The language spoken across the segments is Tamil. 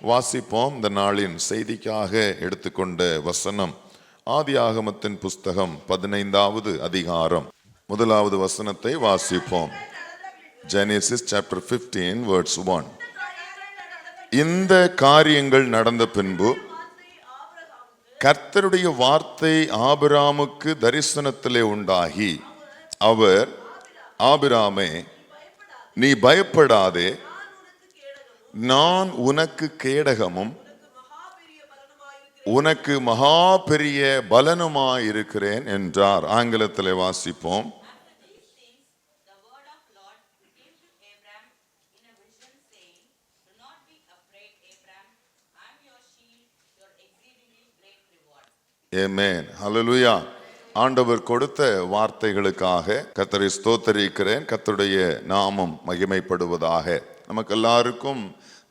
வாசிப்போம். இந்த நாளின் செய்திக்காக எடுத்துக்கொண்ட வசனம் ஆதியாகமத்தின் புஸ்தகம் 15வது அதிகாரம் 1வது வசனத்தை வாசிப்போம். Genesis chapter 15 verse 1. இந்த காரியங்கள் நடந்த பின்பு கர்த்தருடைய வார்த்தை ஆபிராமுக்கு தரிசனத்திலே உண்டாகி அவர், ஆபிராமே, நீ பயப்படாதே, நான் உனக்கு கேடகமும் உனக்கு மகா பெரிய பலனுமாயிருக்கிறேன் என்றார். ஆங்கிலத்திலே வாசிப்போம். ஆமென், ஹல்லேலூயா. ஆண்டவர் கொடுத்த வார்த்தைகளுக்காக கர்த்தரை ஸ்தோத்தரிக்கிறேன். கர்த்தருடைய நாமம் மகிமைப்படுவதாக. நமக்கு எல்லாருக்கும்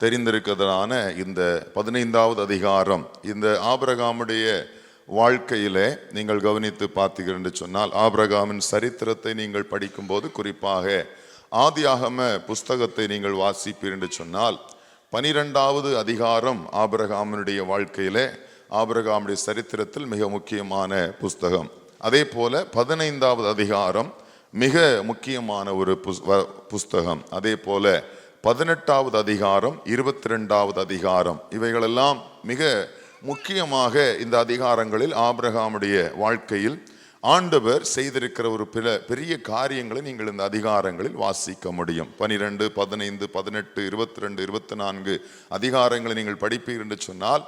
தெரிந்திருக்கிறதான இந்த 15வது அதிகாரம், இந்த ஆபிரகாமுடைய வாழ்க்கையிலே நீங்கள் கவனித்து பார்த்தீர்கள் என்று சொன்னால், ஆபிரகாமின் சரித்திரத்தை நீங்கள் படிக்கும்போது, குறிப்பாக ஆதியாகம புஸ்தகத்தை நீங்கள் வாசிப்பீர்கள் என்று சொன்னால், 12வது அதிகாரம் ஆபிரகாமினுடைய வாழ்க்கையிலே, ஆபிரகாமுடைய சரித்திரத்தில் மிக முக்கியமான புஸ்தகம். அதே போல 15வது அதிகாரம் மிக முக்கியமான ஒரு புஸ்தகம். அதே போல 18வது அதிகாரம், 22வது அதிகாரம், இவைகளெல்லாம் மிக முக்கியமாக இந்த அதிகாரங்களில் ஆபிரகாமுடைய வாழ்க்கையில் ஆண்டவர் செய்திருக்கிற ஒரு பெரிய காரியங்களை நீங்கள் இந்த அதிகாரங்களில் வாசிக்க முடியும். 12, 15, 18, 22, 24 அதிகாரங்களை நீங்கள் படிப்பீர்கள் என்று சொன்னால்,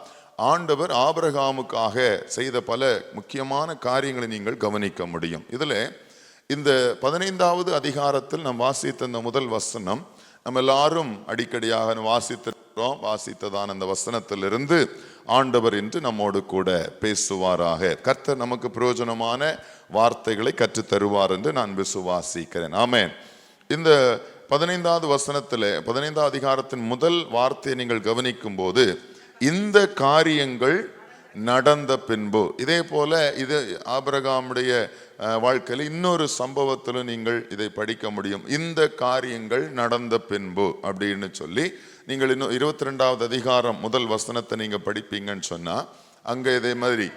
ஆண்டவர் ஆபிரகாமுக்காக செய்த பல முக்கியமான காரியங்களை நீங்கள் கவனிக்க முடியும். இதில் இந்த 15வது அதிகாரத்தில் நாம் வாசித்த இந்த முதல் வசனம் நம்ம எல்லாரும் அடிக்கடியாக வாசித்திருக்கிறோம். வாசித்ததான் அந்த வசனத்திலிருந்து ஆண்டவர் இன்று நம்மோடு கூட பேசுவாராக. கர்த்தர் நமக்கு பிரயோஜனமான வார்த்தைகளை கற்றுத்தருவார் என்று நான் விசுவாசிக்கிறேன். ஆமென். இந்த 15வது வசனத்தில் 15வது அதிகாரத்தின் முதல் வார்த்தையை நீங்கள் கவனிக்கும் போது, இந்த காரியங்கள் நடந்த பின்பு, இதே போல இது ஆபிரகாமுடைய வாழ்க்கையில் இன்னொரு சம்பவத்திலும் நீங்கள் இதை படிக்க முடியும். இந்த காரியங்கள் நடந்த பின்பு அப்படின்னு சொல்லி நீங்கள் இன்னும் 22வது அதிகாரம் முதல் வசனத்தை நீங்க படிப்பீங்கன்னு சொன்னா, அங்க இதே மாதிரி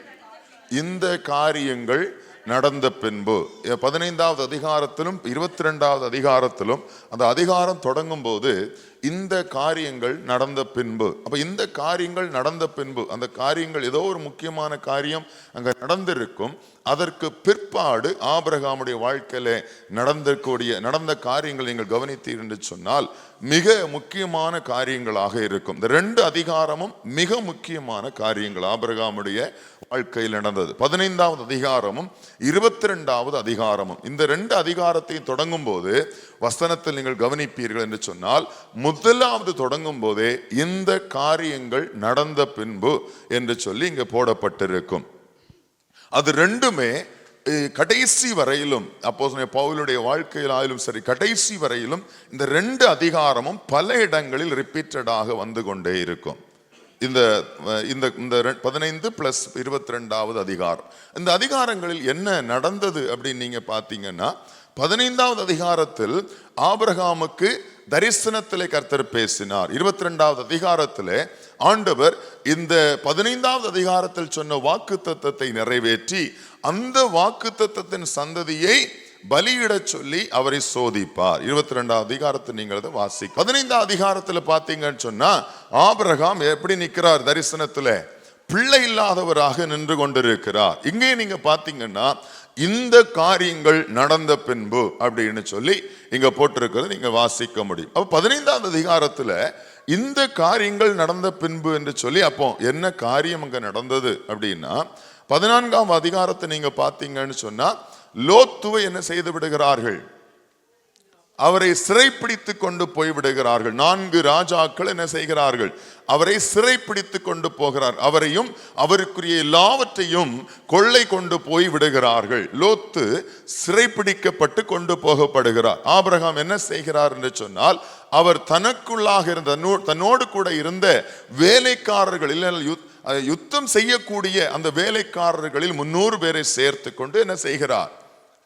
இந்த காரியங்கள் நடந்த பின்பு 15வது அதிகாரத்திலும் 22வது அதிகாரத்திலும் அந்த அதிகாரம் தொடங்கும் போது இந்த காரியங்கள் நடந்த பின்பு. அப்ப இந்த காரியங்கள் நடந்த பின்பு, அந்த காரியங்கள் ஏதோ ஒரு முக்கியமான காரியம் அங்க நடந்திருக்கும். அதற்கு பிற்பாடு ஆபிரகாமுடைய வாழ்க்கையில நடந்த காரியங்கள் நீங்கள் கவனித்தீர்கள் என்று சொன்னால் மிக முக்கியமான காரியங்களாக இருக்கும். இந்த 2 அதிகாரமும் மிக முக்கியமான காரியங்கள் ஆபிரகாமுடைய வாழ்க்கையில் நடந்தது. 15வது அதிகாரமும் 22வது அதிகாரமும், இந்த 2 அதிகாரத்தையும் தொடங்கும் போது வசனத்தில் நீங்கள் கவனிப்பீர்கள் என்று சொன்னால், முதலாவது தொடங்கும் போதே இந்த காரியங்கள் நடந்த பின்பு என்று சொல்லி இங்க போடப்பட்டிருக்கும். அது ரெண்டுமே கடைசி வரையிலும், அப்போஸ்தலனாகிய பவுலுடைய வாழ்க்கையிலும் சரி, கடைசி வரையிலும் இந்த 2 அதிகாரமும் பல இடங்களில் ரிப்பீட்டடாக வந்து கொண்டே இருக்கும். இந்த 15 + 22வது அதிகாரம், இந்த அதிகாரங்களில் என்ன நடந்தது அப்படின்னு நீங்க பாத்தீங்கன்னா, 15வது அதிகாரத்தில் ஆபிரகாமுக்கு தரிசனத்திலே கர்த்தர் பேசினார். 22வது அதிகாரத்திலே ஆண்டவர் இந்த 15வது அதிகாரத்தில் சொன்ன வாக்குத்தத்தத்தை நிறைவேற்றி அந்த வாக்குத்தத்தத்தின் சந்ததியை பலியிட சொல்லி அவரை சோதிப்பார். 22வது அதிகாரத்தை நீங்கள் அதை வாசிக்க. 15வது அதிகாரத்தில் பார்த்தீங்கன்னு சொன்னா, ஆபிரகாம் எப்படி நிற்கிறார்? தரிசனத்துல பிள்ளை இல்லாதவராக நின்று கொண்டிருக்கிறார். இங்கே நீங்க பாத்தீங்கன்னா, இந்த காரியங்கள் நடந்த பின்பு அப்படின்னு சொல்லி இங்க போட்டிருக்கிறது நீங்க வாசிக்க முடியும். அப்ப 15வது அதிகாரத்துல இந்த காரியங்கள் நடந்த பின்பு என்று சொல்லி, அப்போ என்ன காரியம் அங்க நடந்தது அப்படின்னா, 14ஆம் அதிகாரத்தை நீங்க பாத்தீங்கன்னு சொன்னா, லோத்துவை என்ன செய்து விடுகிறார்கள்? அவரை சிறைப்பிடித்து கொண்டு போய் விடுகிறார்கள். 4 ராஜாக்கள் என்ன செய்கிறார்கள்? அவரை சிறைப்பிடித்து கொண்டு போகிறார். அவரையும் அவருக்குரிய எல்லாவற்றையும் கொள்ளை கொண்டு போய் விடுகிறார்கள். லோத்து சிறைப்பிடிக்கப்பட்டு கொண்டு போகப்படுகிறார். ஆபிரகாம் என்ன செய்கிறார் என்று சொன்னால், அவர் தனக்குள்ளாக இருந்த தன்னோடு கூட இருந்த வேலைக்காரர்கள், யுத்தம் செய்யக்கூடிய அந்த வேலைக்காரர்களில் 300 பேரை சேர்த்து கொண்டு என்ன செய்கிறார்?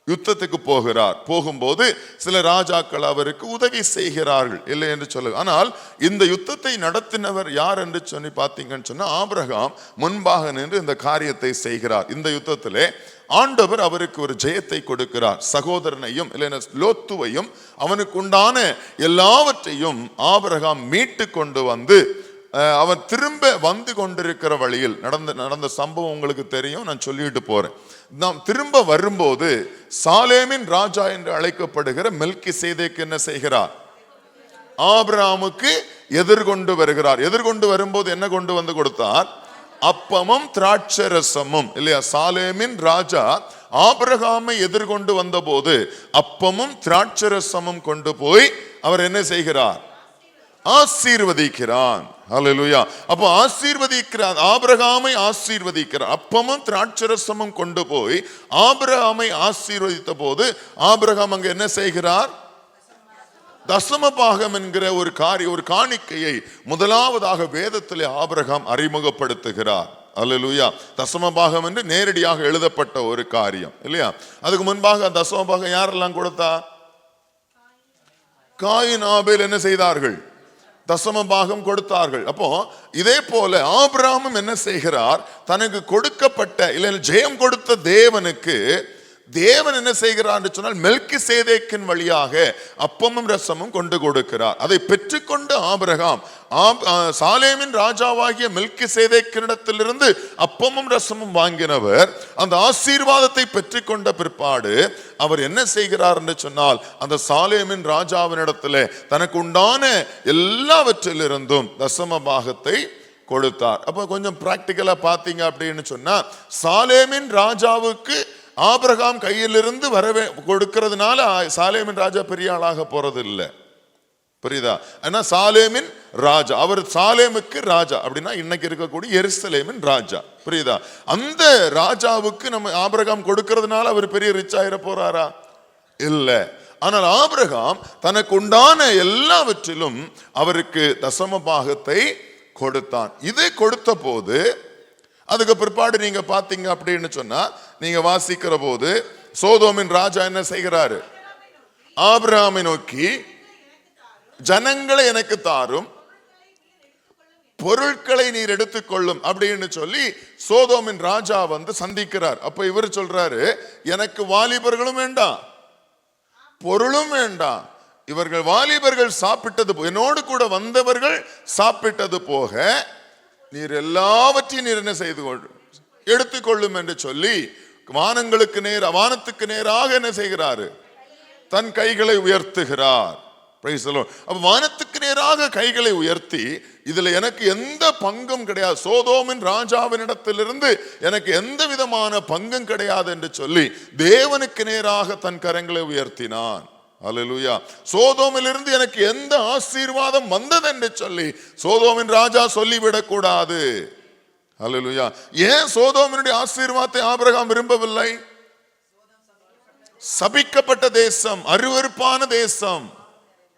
யுத்தத்துக்கு போகிறார். போகும்போது சில ராஜாக்கள் அவருக்கு உதவி செய்கிறார்கள், இல்லை என்று சொல்ல. ஆனால் இந்த யுத்தத்தை நடத்தினவர் யார் என்று சொல்லி பார்த்தீங்கன்னு சொன்னா, ஆபிரகாம் முன்பாக நின்று இந்த காரியத்தை செய்கிறார். இந்த யுத்தத்திலே ஆண்டவர் அவருக்கு ஒரு ஜெயத்தை கொடுக்கிறார். சகோதரனையும் இல்லைன்னா லோத்துவையும் அவனுக்கு உண்டான எல்லாவற்றையும் ஆபிரகாம் மீட்டு கொண்டு வந்து, அவன் திரும்ப வந்து கொண்டிருக்கிற வழியில் நடந்த சம்பவம் உங்களுக்கு தெரியும், நான் சொல்லிட்டு போறேன். நாம் திரும்ப வரும்போது சாலேமின் ராஜா என்று அழைக்கப்படுகிற மெல்கிசேதேக்கு என்ன செய்கிறார்? ஆபிரகாமுக்கு எதிர்கொண்டு வருகிறார். எதிர்கொண்டு வரும்போது என்ன கொண்டு வந்து கொடுத்தார்? அப்பமும் திராட்சரசமும், இல்லையா? சாலேமின் ராஜா ஆபிரகாமை எதிர்கொண்டு வந்த போது அப்பமும் திராட்சரசமும் கொண்டு போய் அவர் என்ன செய்கிறார்? ஆசீர்வதிக்கிறான். ஹல்லேலூயா. அப்போ ஆசீர்வதிக்கிறார், ஆபிரகாமை ஆசீர்வதிக்கிறார். அப்பமும் திராட்சரசமும் கொண்டு போய் ஆபிரகாமை ஆசீர்வதித்த போது ஆபிரகாம் அங்க என்ன செய்கிறார்? தசம பாகம் என்கிற ஒரு காணிக்கையை முதலாவதாக வேதத்திலே ஆபிரகாம் அறிமுகப்படுத்துகிறார். அல்லேலூயா. தசம பாகம் என்று நேரடியாக எழுதப்பட்ட ஒரு காரியம், இல்லையா? அதுக்கு முன்பாக தசம பாகம் யாரெல்லாம் கொடுத்தா? காயின் ஆபேல் என்ன செய்தார்கள்? தசம பாகம் கொடுத்தார்கள். அப்போ இதே போல ஆபிரகாமும் என்ன செய்கிறார்? தனக்கு கொடுக்கப்பட்ட இல்லை ஜெயம் கொடுத்த தேவனுக்கு தேவன் என்ன செய்கிறார் என்று சொன்னால் மெல்கிசேதேக்கின் வழியாக அப்பமும் ரசமும் கொண்டு கொடுக்கிறார். அதை பெற்றுக்கொண்டு ஆபிரகாம் சாலேமின் ராஜாவாகிய மெல்கிசேதேக்கினிடத்திலிருந்து அப்பமும் ரசமும் வாங்கினவர் அந்த ஆசீர்வாதத்தை பெற்றுக்கொண்ட பிற்பாடு அவர் என்ன செய்கிறார் என்று சொன்னால், அந்த சாலேமின் ராஜாவினிடத்தில் தனக்கு உண்டான எல்லாவற்றிலிருந்தும் தசம பாகத்தை கொடுத்தார். அப்ப கொஞ்சம் பிராக்டிக்கலா பாத்தீங்க அப்படின்னு சொன்னா, சாலேமின் ராஜாவுக்கு ஆபிரகாம் கையிலிருந்து கொடுக்கிறதுனால சாலேமின் ராஜா பெரிய ஆளாக போறது இல்லை. புரியுதா? ஆனா சாலேமின் ராஜா, அவர் சாலேமுக்கு ராஜா அப்படின்னா இன்னைக்கு இருக்கக்கூடிய எருசலேமின் ராஜா. புரியுதா? அந்த ராஜாவுக்கு நம்ம ஆபிரகாம் கொடுக்கிறதுனால அவர் பெரிய ரிச் ஆயிர போறாரா? இல்ல. ஆனால் ஆபிரகாம் தனக்கு உண்டான எல்லாவற்றிலும் அவருக்கு தசம பாகத்தை கொடுத்தான். இதை கொடுத்த போது அதுக்கு பிற்பாடு நீங்க பாத்தீங்க அப்படின்னு சொன்னா, நீங்க வாசிக்கிற போது சோதோமின் ராஜா என்ன செய்கிறாரு? ஆபிரகாமை நோக்கி ஜனங்களை எனக்கு தாரும், பொருட்களை நீர் எடுத்துக்கொள்ளும் அப்படின்னு சொல்லி சோதோமின் ராஜா வந்து சந்திக்கிறார். அப்ப இவர் சொல்றாரு, எனக்கு வாலிபர்களும் வேண்டாம், பொருளும் வேண்டாம். இவர்கள் வாலிபர்கள் சாப்பிட்டது, என்னோடு கூட வந்தவர்கள் சாப்பிட்டது போக நீர் எல்லாவற்றையும் நீர் என்ன செய்து எடுத்துக்கொள்ளும் என்று சொல்லி வானத்துக்கு நேராக என்ன செய்கிறாரு? தன் கைகளை உயர்த்துகிறார். அப்ப வானத்துக்கு நேராக கைகளை உயர்த்தி, இதுல எனக்கு எந்த பங்கும் கிடையாது, சோதோமின் ராஜாவினிடத்திலிருந்து எனக்கு எந்த விதமான பங்கும் கிடையாது என்று சொல்லி தேவனுக்கு நேராக தன் கரங்களை உயர்த்தினான். அல்லேலூயா. சோதோமிலிருந்து எனக்கு எந்த ஆசீர்வாதம் வந்தது என்று சொல்லி சோதோமின் ராஜா சொல்லிவிடக் கூடாது. அல்லேலூயா. ஏன் சோதோமினுடைய ஆசீர்வாதத்தை ஆபிரகாம் விரும்பவில்லை? சபிக்கப்பட்ட தேசம், அருவருப்பான தேசம்.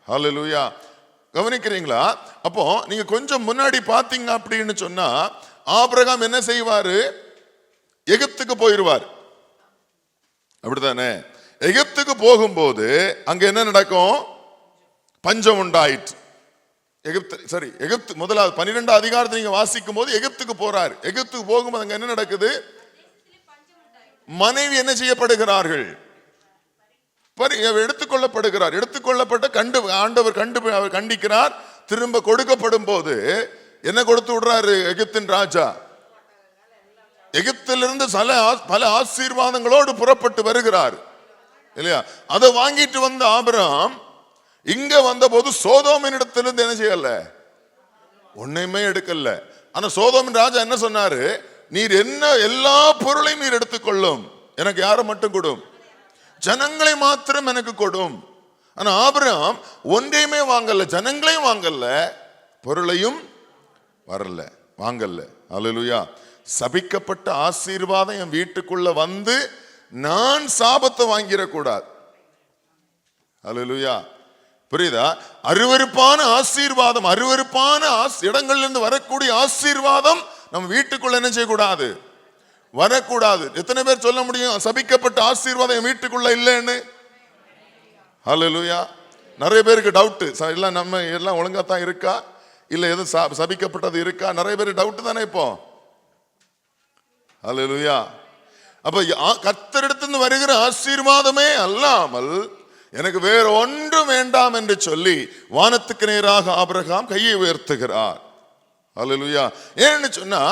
அல்லேலூயா. கவனிக்கிறீங்களா? அப்போ நீங்க கொஞ்சம் முன்னாடி பாத்தீங்க அப்படின்னு சொன்னா, ஆபிரகாம் என்ன செய்வாரு? எகிப்துக்கு போயிருவார். அப்படித்தானே? எகிப்துக்கு போகும்போது அங்க என்ன நடக்கும்? பஞ்சம் உண்டாயிற்று. எகிப்து முதலாவது 12 அதிகாரத்தை நீங்க வாசிக்கும் போது எகிப்துக்கு போறாரு. எகிப்துக்கு போகும்போது அங்க என்ன நடக்குது? மனைவி என்ன செய்யப்படுகிறார்கள்? எடுத்துக்கொள்ளப்படுகிறார். எடுத்துக்கொள்ளப்பட்ட ஆண்டவர் கண்டிக்கிறார். திரும்ப கொடுக்கப்படும் போது என்ன கொடுத்து விடுறாரு? எகிப்தின் ராஜா எகிப்திலிருந்து பல ஆசீர்வாதங்களோடு புறப்பட்டு வருகிறார், இல்லையா? அதை வாங்கிட்டு வந்த ஆபிரகாம் இங்க வந்த போது சோதோமின் இடத்திலிருந்து என்ன செய்யல? ஒண்ணுமே எடுக்கல. ஆனா சோதோமின் ராஜா என்ன சொன்னாரு? நீர் என்ன எல்லா பொருளையும் நீர் எடுத்துக்கொள்ளும், எனக்கு யாரை மட்டும் கொடும்? ஜனங்களை மாத்திரம் எனக்கு கொடும். ஆனா ஆபிரகாம் ஒன்றையுமே வாங்கல, ஜனங்களையும் வாங்கல, பொருளையும் வாங்கல. அல்லேலூயா. சபிக்கப்பட்ட ஆசீர்வாதம் என் வீட்டுக்குள்ள வந்து நான் சாபத்தை வாங்கிடக்கூடாது. அல்லேலூயா. புரியுதா? அருவருப்பான ஆசீர்வாதம், அருவருப்பான இடங்கள்ல இருந்து வரக்கூடிய ஆசீர்வாதம் நம்ம வீட்டுக்குள்ள என்ன செய்யக்கூடாது? வரக்கூடாது. எத்தனை பேர் சொல்ல முடியும் சபிக்கப்பட்ட ஆசீர்வாதம் என் வீட்டுக்குள்ள இல்லைன்னு? ஹல்லேலூயா. நிறைய பேருக்கு டவுட், எல்லாம் நம்ம எல்லாம் ஒழுங்கா தான் இருக்கா, இல்ல எதுவும் சபிக்கப்பட்டது இருக்கா? நிறைய பேர் டவுட் தானே இப்போ. ஹல்லேலூயா. அப்ப கர்த்தரிடத்திலிருந்து வருகிற ஆசீர்வாதமே அல்லாமல் எனக்கு வேற ஒன்றும் வேண்டாம் என்று சொல்லி வானத்துக்கு நேராக ஆபிரகாம் கையை உயர்த்துகிறார். ஹல்லேலூயா. ஏன்னு சொன்னா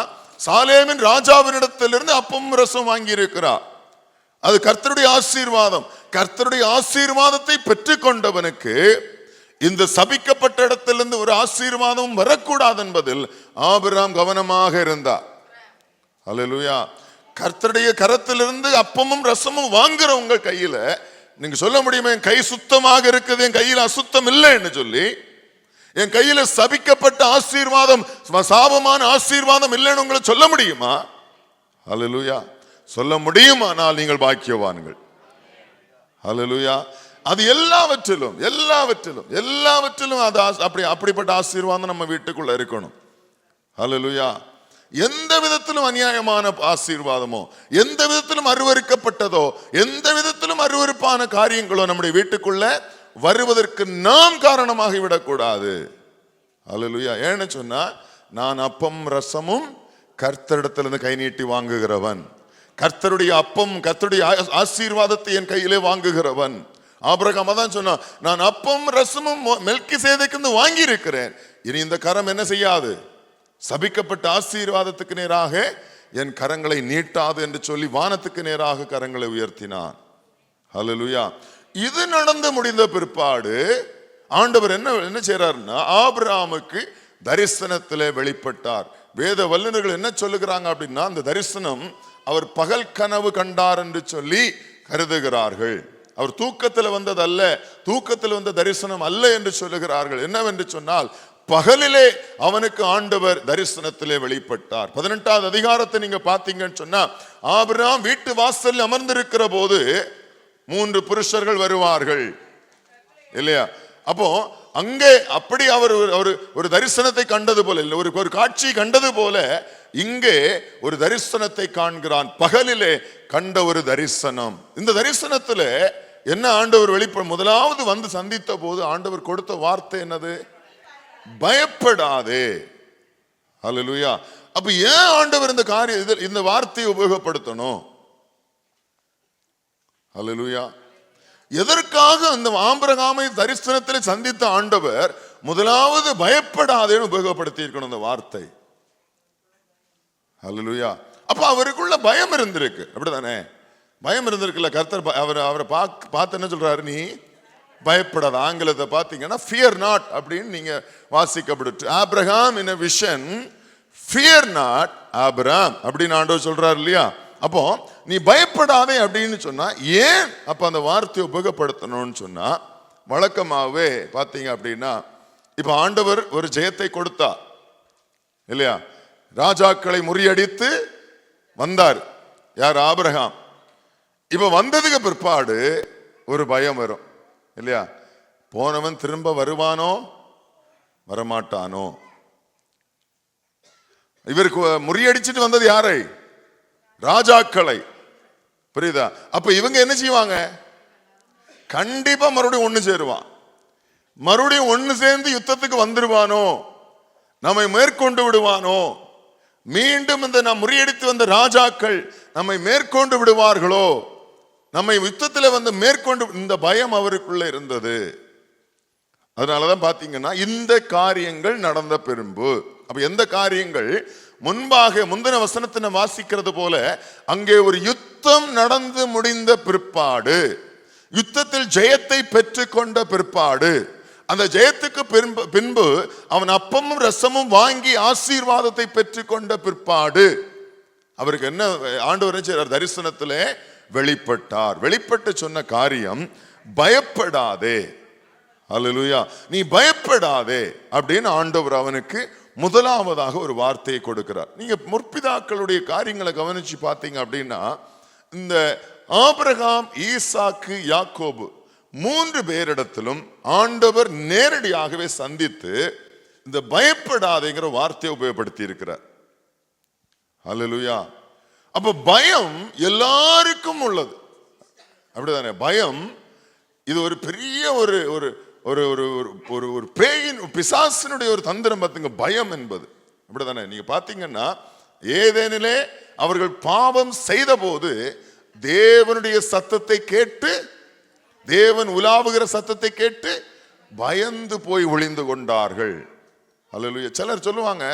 சாலேமின் ராஜாவினிடத்திலிருந்து அப்பமும் ரசம் வாங்கி இருக்கிறார். அது கர்த்தருடைய ஆசீர்வாதம். கர்த்தருடைய ஆசீர்வாதத்தை பெற்றுக்கொண்டவனுக்கு இந்த சபிக்கப்பட்ட இடத்திலிருந்து ஒரு ஆசீர்வாதம் வரக்கூடாது என்பதில் ஆபிரகாம் கவனமாக இருந்தார். ஹல்லேலூயா. கர்த்தருடைய கரத்திலிருந்து அப்பமும் ரசமும் வாங்குற உங்க கையில நீங்க சொல்ல முடியுமா என் கை சுத்தமாக இருக்குது, என் கையில் அசுத்தம் இல்லைன்னு சொல்லி? என் கையில சபிக்கப்பட்ட ஆசீர்வாதம், சாபமான ஆசீர்வாதம் இல்லைன்னு உங்களை சொல்ல முடியுமா? ஹல்லேலூயா. சொல்ல முடியுமானால் நீங்கள் பாக்கியவான்கள். ஹல்லேலூயா. அது எல்லாவற்றிலும் எல்லாவற்றிலும் எல்லாவற்றிலும் அது அப்படிப்பட்ட ஆசீர்வாதம் நம்ம வீட்டுக்குள்ள இருக்கணும். ஹல்லேலூயா. எந்த விதத்திலும் அநியாயமான ஆசீர்வாதமோ, எந்த விதத்திலும் அருவருக்கப்பட்டதோ, எந்த விதத்திலும் அருவருப்பான காரியங்களோ நம்முடைய வீட்டுக்குள்ள வருவதற்கு நாம் காரணமாகி விடக்கூடாது. ஹல்லேலூயா. ஏன்னு சொன்னா நான் அப்பம் ரசமும் கர்த்தரிடத்திலிருந்து கை நீட்டி வாங்குகிறவன், கர்த்தருடைய அப்பம் கர்த்தருடைய ஆசீர்வாதத்தை என் கையிலே வாங்குகிறவன். ஆபிரகாம் தான் சொன்னா, நான் அப்பம் ரசமும் மெல்கிசேதேக்கிலிருந்து வாங்கி இருக்கிறேன், இனி இந்த கரம் என்ன செய்யாது, சபிக்கப்பட்ட ஆசீர்வாதத்துக்கு நேராக என் கரங்களை நீட்டாது என்று சொல்லி வானத்துக்கு நேராக கரங்களை உயர்த்தினான். ஹல்லேலூயா. இது நடந்து முடிந்த பிற்பாடு ஆண்டவர் என்ன செய்றாருன்னா ஆபிரகாமுக்கு தரிசனத்திலே வெளிப்பட்டார். வேத வல்லுநர்கள் என்ன சொல்லுகிறாங்க அப்படின்னா, அந்த தரிசனம் அவர் பகல் கனவு கண்டார் என்று சொல்லி கருதுகிறார்கள். அவர் தூக்கத்தில் வந்தது அல்ல, தூக்கத்தில் வந்த தரிசனம் அல்ல என்று சொல்லுகிறார்கள். என்னவென்று சொன்னால் பகலிலே அவனுக்கு ஆண்டவர் தரிசனத்திலே வெளிப்பட்டார். 18வது அதிகாரத்தை நீங்க பாத்தீங்கன்னு சொன்னா, ஆபிரகாம் வீட்டு வாசலில் அமர்ந்திருக்கிற போது 3 புருஷர்கள் வருவார்கள் இல்லையா? அப்போ அங்கே அப்படி அவர் ஒரு தரிசனத்தை கண்டது போல இல்லை, ஒரு காட்சி கண்டது போல இங்கே ஒரு தரிசனத்தை காண்கிறான். பகலிலே கண்ட ஒரு தரிசனம். இந்த தரிசனத்துல என்ன ஆண்டவர் முதலாவது வந்து சந்தித்த போது ஆண்டவர் கொடுத்த வார்த்தை என்னது? பயப்படாதே. ஹல்லேலூயா. அப்ப ஏன் ஆண்டவர் இந்த வார்த்தையை உபயோகப்படுத்தணும்? ஹல்லேலூயா. எதற்காக அந்த ஆபிரகாமை தரிசனத்தில் சந்தித்த ஆண்டவர் முதலாவது பயப்படாதேன்னு உபயோகப்படுத்தி இருக்கணும் இந்த வார்த்தை? ஹல்லேலூயா. அப்ப அவருக்குள்ள பயம் இருந்திருக்கு, அப்படிதானே? பயம் இருந்திருக்குல்ல. கர்த்தர் அவரை பார்த்து என்ன சொல்றாரு? நீ பயப்படாத. ஆங்கிலத்தை பார்த்தீங்கன்னா ஃபியர் நாட் அப்படின்னு நீங்க வாசிக்கப்பட்டு, Abraham in a vision fear not Abraham அப்படின்னு ஆண்டவர் சொல்றாரு இல்லையா? அப்போ நீ பயப்படாதே அப்படின்னு சொன்னா ஏன் அப்ப அந்த வார்த்தையை உபயோகப்படுத்தணும்னு சொன்னா, வழக்கமாகவே பார்த்தீங்க அப்படின்னா இப்ப ஆண்டவர் ஒரு ஜெயத்தை கொடுத்தா இல்லையா? ராஜாக்களை முறியடித்து வந்தார் யார்? ஆபிரகாம். இப்ப வந்ததுக்கு பிற்பாடு ஒரு பயம் வரும் இல்லையா? போனவன் திரும்ப வருவானோ வரமாட்டானோ? இவருக்கு முறியடிச்சிட்டு வந்தது யாரை? ராஜாக்களை. புரியுதா? அப்ப இவங்க என்ன செய்வாங்க? கண்டிப்பா மறுபடியும் ஒண்ணு சேருவான். மறுபடியும் ஒண்ணு சேர்ந்து யுத்தத்துக்கு வந்துருவானோ, நம்மை மேற்கொண்டு விடுவானோ, மீண்டும் இந்த நாம் முறியடித்து வந்த ராஜாக்கள் நம்மை மேற்கொண்டு விடுவார்களோ, நம்மை யுத்தத்தில் வந்து மேற்கொண்டு, இந்த பயம் அவருக்குள்ள இருந்தது. அதனாலதான் பாத்தீங்கன்னா இந்த காரியங்கள் நடந்த பின்பு, அப்ப எந்த காரியங்கள் முன்பாக முந்தின வசனத்தின வாசிக்கிறது போல அங்கே ஒரு யுத்தம் நடந்து முடிந்த பிற்பாடு, யுத்தத்தில் ஜெயத்தை பெற்றுக்கொண்ட பிற்பாடு, அந்த ஜெயத்துக்கு பின்பு அவன் அப்பமும் ரசமும் வாங்கி ஆசீர்வாதத்தை பெற்றுக்கொண்ட பிற்பாடு அவருக்கு என்ன ஆண்டவர் தரிசனத்திலே வெளிப்பட்டார். வெளிப்பட்டு சொன்ன காரியம் பயப்படாதே. அல்லேலூயா. நீ பயப்படாதே அப்படின்னு ஆண்டவர் அவனுக்கு முதலாவதாக ஒரு வார்த்தையை கொடுக்கிறார். நீங்க முற்பிதாக்களுடைய காரியங்களை கவனிச்சு பார்த்தீங்க அப்படின்னா, இந்த ஆபிரகாம், ஈசாக்கு, யாக்கோபு 3 பேரிடத்திலும் ஆண்டவர் நேரடியாகவே சந்தித்து இந்த பயப்படாதேங்கிற வார்த்தையை உபயோகப்படுத்தி இருக்கிறார். அல்லேலூயா. அப்ப பயம் எல்லாருக்கும் உள்ளது, அப்படிதானே? பயம் இது ஒரு பெரிய ஒரு ஒரு ஒரு ஒரு ஒரு பேயின் பிசாசினுடைய ஒரு தந்திரம் பார்த்துங்க, பயம் என்பது. அப்படிதானே? நீங்க பாத்தீங்கன்னா ஏதேனிலே அவர்கள் பாவம் செய்த போது தேவனுடைய சத்தத்தை கேட்டு, தேவன் உலாவுகிற சத்தத்தை கேட்டு பயந்து போய் ஒளிந்து கொண்டார்கள். அல்லேலூயா. சிலர் சொல்லுவாங்க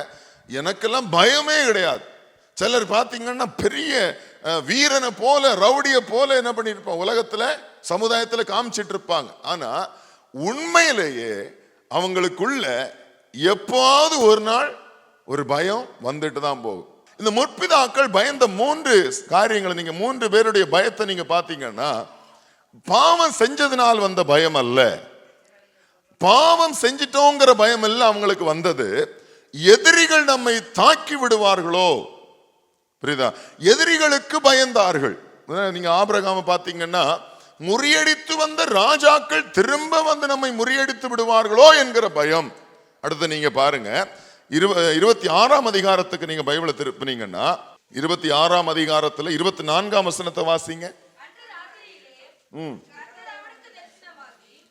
எனக்கெல்லாம் பயமே கிடையாது. சிலர் பாத்தீங்கன்னா பெரிய வீரனை போல, ரவுடிய போல என்ன பண்ணிருப்பாங்க, உலகத்துல சமுதாயத்துல காமிச்சிட்டு இருப்பாங்க. ஆனா உண்மையிலேயே அவங்களுக்குள்ள எப்பாவது ஒரு நாள் ஒரு பயம் வந்துட்டு தான் போகும். இந்த முற்பிதாக்கள் பயந்த 3 காரியங்களை நீங்க 3 பேருடைய பயத்தை நீங்க பாத்தீங்கன்னா, பாவம் செஞ்சதுனால் வந்த பயம் அல்ல, பாவம் செஞ்சிட்டோங்கிற பயம் எல்லாம் அவங்களுக்கு வந்தது, எதிரிகள் நம்மை தாக்கி விடுவார்களோ. புரியுதா? எதிரிகளுக்கு பயந்தார்கள். நீங்க ஆபிரகாமை பாத்தீங்கன்னா, முறியடித்து வந்த ராஜாக்கள் திரும்ப வந்து நம்மை முறியடித்து விடுவார்களோ என்கிற பயம். அடுத்து நீங்க பாருங்க 26ஆம் அதிகாரத்துக்கு நீங்க பைபிளை திருப்பினீங்கன்னா, 26ஆம் அதிகாரத்துல 24ஆம் வசனத்தை வாசிங்க.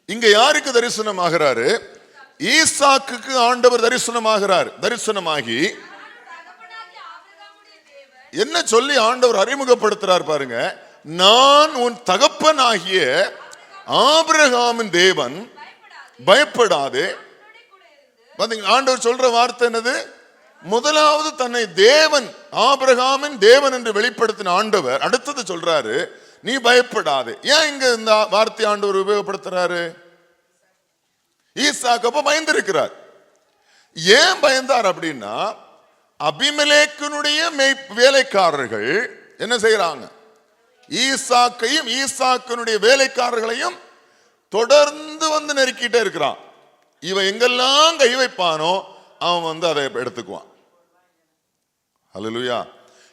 இங்க யாருக்கு தரிசனமாகிறாரு? ஈசாக்குக்கு ஆண்டவர் தரிசனமாகிறார். தரிசனமாகி என்ன சொல்லி ஆண்டவர் அறிமுகப்படுத்துறார் பாருங்க, நான் உன் தகப்பனாகிய ஆபிரகாமின் தேவன், பயப்படாதே. ஆண்டவர் சொல்ற வார்த்தை என்னது? முதலாவது தன்னை தேவன், ஆபிரகாமின் தேவன் என்று வெளிப்படுத்தின ஆண்டவர் அடுத்தது சொல்றாரு நீ பயப்படாதே. ஏன் இங்க இந்த வார்த்தை ஆண்டவர் உபயோகப்படுத்துறாரு? ஈசாக்கு பயந்திருக்கிறார். ஏன் பயந்தார் அப்படின்னா, அபிமெலேக்கினுடைய வேலைக்காரர்கள் என்ன செய்யறாங்க? ஈசாக்கையும் ஈசாக்கினுடைய வேலைக்காரர்களையும் தொடர்ந்து வந்து நெருக்கிட்டே இருக்கிறான். இவன் எங்கெல்லாம் கை வைப்பானோ அவன் அதை எடுத்துக்குவான். அல்லேலூயா.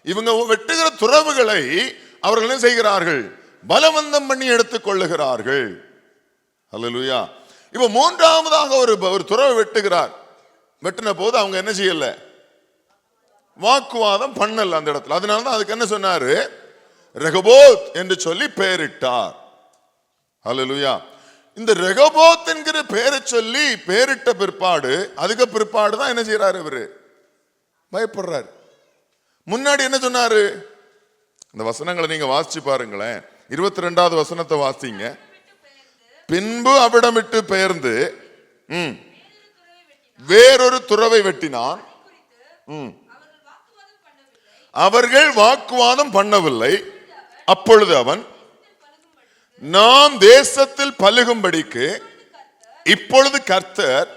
இவங்க வெட்டுகிற துறவுகளை அவர்கள் என்ன செய்கிறார்கள்? பலவந்தம் பண்ணி எடுத்துக் கொள்ளுகிறார்கள். அல்லேலூயா. இப்ப 3ஆவதாக ஒரு துறவை வெட்டுகிறார். வெட்டின போது அவங்க என்ன செய்யல? வாக்குவாதம் பண்ணல அந்த இடத்துல. அதனாலதான் அதுக்கு என்ன சொன்னாரு? ரெகோபோத் என்று சொல்லி பெயரிட்டார். அல்லேலூயா. இந்த ரெகோபோத் என்கிற பெயரை சொல்லி பெயரிட்ட பிற்பாடு, அதுக்கு பிற்பாடு தான் என்ன செய்யறாரு? இவரு பயப்படுறாரு. முன்னாடி என்ன சொன்னாரு? இந்த வசனங்களை நீங்க வாசிச்சு பாருங்களேன். 22வது வசனத்தை வாசிங்க. பின்பு அவிடம் விட்டு பெயர்ந்து வேறொரு துறவை வெட்டினான். அவர்கள் வாக்குவாதம் பண்ணவில்லை. அப்பொழுது அவன், நாம் தேசத்தில் பலுகும்படிக்கு இப்பொழுது கர்த்தர்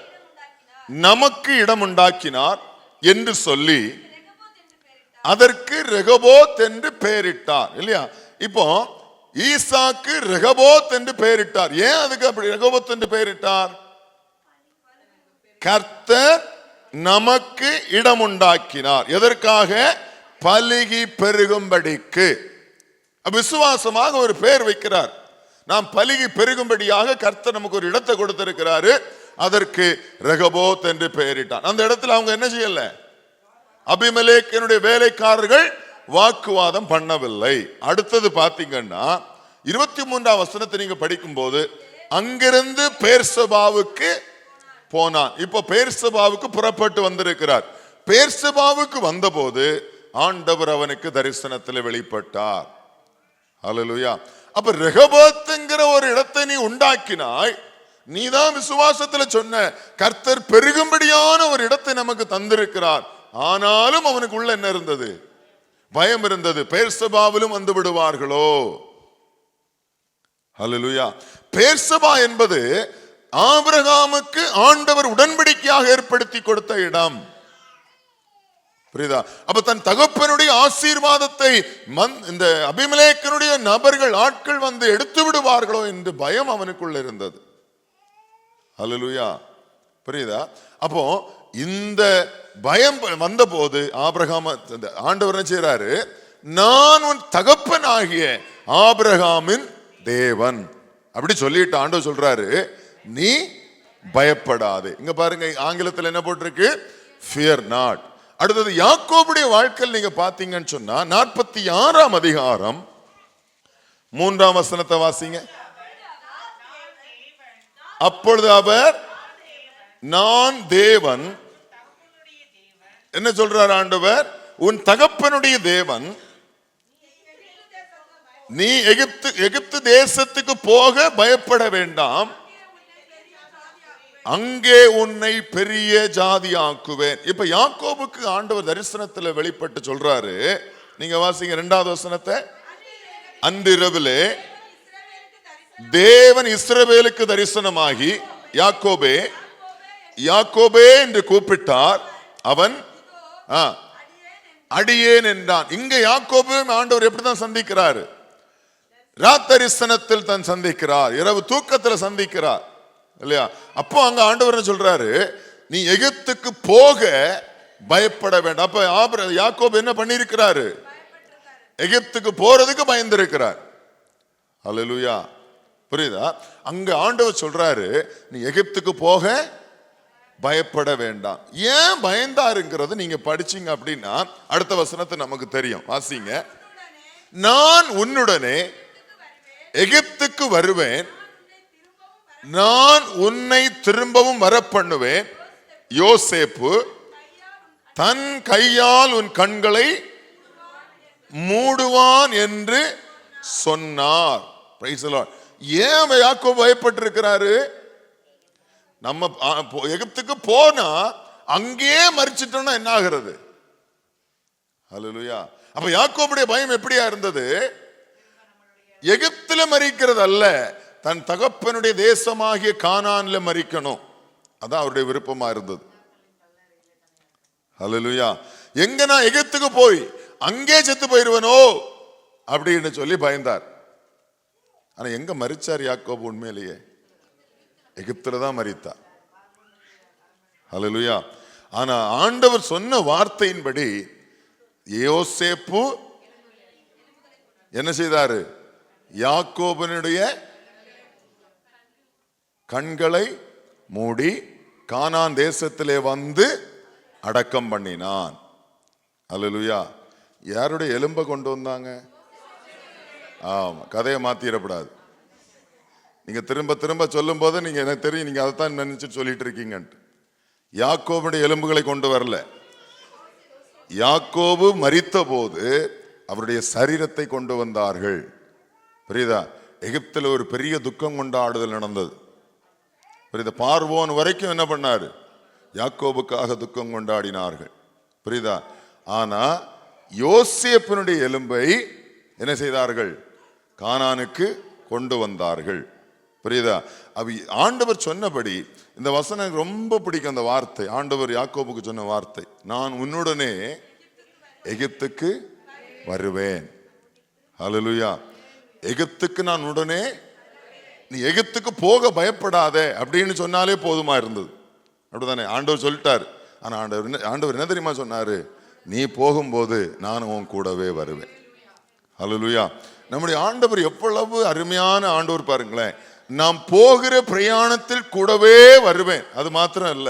நமக்கு இடம் உண்டாக்கினார் என்று சொல்லி அதற்கு ரெகோபோத் என்று பெயரிட்டார். இல்லையா? இப்போ ஈசாக்கு ரெகோபோத் என்று பெயரிட்டார். ஏன் அதுக்கு அப்படி ரெகோபோத் என்று பெயரிட்டார்? கர்த்தர் நமக்கு இடம் உண்டாக்கினார். எதற்காக? பலுகி பெருகும்படிக்கு. விசுவாசமாக ஒரு பெயர் வைக்கிறார். நாம் பலுகி பெருகும்படியாக கர்த்தர் நமக்கு ஒரு இடத்தை கொடுத்திருக்கிறாரு. அதற்கு ரெகோபோத் என்று பெயரிட்டார். அந்த இடத்துல அவங்க என்ன செய்யல? அபிமெலேக்கினுடைய வேலைக்காரர்கள் வாக்குவாதம் பண்ணவில்லை. அடுத்தது பாத்தீங்கன்னா 23ஆம் வசனத்தை நீங்க படிக்கும் போது, அங்கிருந்து பெர்சபாவுக்கு போனான். இப்போ பெர்சபாவுக்கு புறப்பட்டு வந்திருக்கிறார். பெர்சபாவுக்கு வந்தபோது ஆண்டவர் அவனுக்கு தரிசனத்தில் வெளிப்பட்டார். அல்லேலூயா. அப்ப ரெகோபோத்ங்கிற ஒரு இடத்தை நீ உண்டாக்கினாய். நீதான் விசுவாசத்துல சொன்ன கர்த்தர் பெருகும்படியான ஒரு இடத்தை நமக்கு தந்திருக்கிறார். ஆனாலும் அவனுக்கு உள்ள என்ன இருந்தது? பயம் இருந்தது. பெர்சபாவிலும் வந்து விடுவார்களோ. அல்லேலூயா. பெர்சபா என்பது ஆபிரகாமுக்கு ஆண்டவர் உடன்படிக்கையாக ஏற்படுத்தி கொடுத்த இடம். புரியுதா? அப்ப தன் தகப்பனுடைய ஆசீர்வாதத்தை இந்த அபிமெலேக்கினுடைய நபர்கள், ஆட்கள் வந்து எடுத்து விடுவார்களோ என்று பயம் அவனுக்குள்ள இருந்தது. அல்லேலூயா. புரியுதா? அப்போ இந்த பயம் வந்த போது ஆபிரகாம் ஆண்டவர் என்ன செய்யறாரு? நான் உன் தகப்பன் ஆகிய ஆபிரகாமின் தேவன் அப்படி சொல்லிட்டு ஆண்டவர் சொல்றாரு, நீ பயப்படாதே. இங்க பாருங்க, ஆங்கிலத்தில் என்ன போட்டிருக்கு? Fear not. அடுத்தது யாக்கோபுடைய வாழ்க்கையில் நீங்க பாத்தீங்கன்னு சொன்னா 46ஆம் அதிகாரம் 3ஆம் வசனத்தை வாசிங்க. அப்பொழுது அவர் நான் தேவன், என்ன சொல்றார் ஆண்டவர்? உன் தகப்பனுடைய தேவன், நீ எகிப்து தேசத்துக்கு போக பயப்பட வேண்டாம், அங்கே உன்னை பெரிய ஜாதி ஆக்குவேன். இப்ப யாக்கோபுக்கு ஆண்டவர் தரிசனத்துல வெளிப்பட்டு சொல்றாரு. நீங்க வாசிங்க 2வது வசனத்தை. அன்றிரவிலே தேவன் இஸ்ரவேலுக்கு தரிசனமாகி யாக்கோபே யாக்கோபே என்று கூப்பிட்டார். அவன் அடியேன் என்றான். இங்க யாக்கோபு ஆண்டவர் எப்படிதான் சந்திக்கிறாரு? ராத்தரிசனத்தில் தான் சந்திக்கிறார், இரவு தூக்கத்தில் சந்திக்கிறார் இல்லையா? அப்போ அங்க ஆண்டவர் சொல்றாரு, நீ எகிப்துக்கு போக பயப்பட வேண்டாம். அப்ப யாக்கோபு என்ன பண்ணிருக்கிறாரு? எகிப்துக்கு போறதுக்கு பயந்திருக்கிறார். அல்லேலூயா, புரியுதா? அங்க ஆண்டவர் சொல்றாரு, நீ எகிப்துக்கு போக பயப்பட வேண்டாம். ஏன் பயந்தாருங்கிறது நீங்க படிச்சீங்க அப்படின்னா அடுத்த வசனத்தை நமக்கு தெரியும். வாசிங்க. நான் உன்னுடனே எகிப்துக்கு வருவேன், நான் உன்னை திரும்பவும் வர பண்ணுவேன். யோசேப்பு தன் கையால் உன் கண்களை மூடுவான் என்று சொன்னார். Price the Lord. ஏன் யாக்கோபு பயப்பட்டிருக்கிறாரு? நம்ம எகிப்துக்கு போனா அங்கேயே மரிச்சிட்டோம்னா என்ன ஆகிறது? ஹல்லேலூயா. அப்ப யாக்கோபுடைய பயம் எப்படியா இருந்தது? எகிப்துல மரிக்கிறது அல்ல, தன் தகப்பனுடைய தேசமாகிய கானான்ல மரிக்கணும். அதான் அவருடைய விருப்பமா இருந்தது. ஹல்லேலூயா. எங்க நான் எகிப்துக்கு போய் அங்கே செத்து போயிருவனோ அப்படின்னு சொல்லி பயந்தார். ஆனா எங்க மரிச்சார் யாக்கோபு? உண்மையிலேயே எகிப்துல தான் மரித்தார். ஹல்லேலூயா. ஆனா ஆண்டவர் சொன்ன வார்த்தையின்படி யோசேப்பு என்ன செய்தாரு? யாக்கோபனுடைய கண்களை மூடி கானான் தேசத்திலே வந்து அடக்கம் பண்ணினான். ஹல்லேலூயா. யாருடைய எலும்பை கொண்டு வந்தாங்க? ஆமா, கதையை மாத்திரப்படாது. நீங்க திரும்ப திரும்ப சொல்லும் போது நீங்க எனக்கு தெரியும், நீங்க அதைத்தான் நினைச்சு சொல்லிட்டு இருக்கீங்க. யாக்கோபுடைய எலும்புகளை கொண்டு வரல. யாக்கோபு மரித்த போது அவருடைய சரீரத்தை கொண்டு வந்தார்கள். புரியுதா? எகிப்தில் ஒரு பெரிய துக்கம் கொண்டாடுதல் நடந்தது. புரியுதா? பார்வோன் வரைக்கும் என்ன பண்ணாரு? யாக்கோபுக்காக துக்கம் கொண்டாடினார்கள். புரியுதா? ஆனா யோசேப்பினுடைய எலும்பை என்ன செய்தார்கள்? கானானுக்கு கொண்டு வந்தார்கள். புரியுதா? ஆண்டவர் சொன்னபடி இந்த வசனம் எனக்கு ரொம்ப பிடிக்கும். அந்த வார்த்தை ஆண்டவர் யாக்கோபுக்கு சொன்ன வார்த்தை, நான் உன்னுடனே எகிப்துக்கு வருவேன். ஹல்லேலூயா. எகிப்துக்கு நான் உடனே, நீ எகிப்துக்கு போக பயப்படாத அப்படின்னு சொன்னாலே போதுமா இருந்தது. அப்படிதானே? ஆண்டவர் சொல்லிட்டாரு. ஆனா ஆண்டவர் என்ன தெரியுமா சொன்னாரு? நீ போகும்போது நானும் உன் கூடவே வருவேன். ஹல்லேலூயா. நம்முடைய ஆண்டவர் எவ்வளவு அருமையான ஆண்டவர் பாருங்களேன். நாம் போகிற பிரயாணத்தில் கூடவே வருவேன். அது மாத்திரம் இல்ல,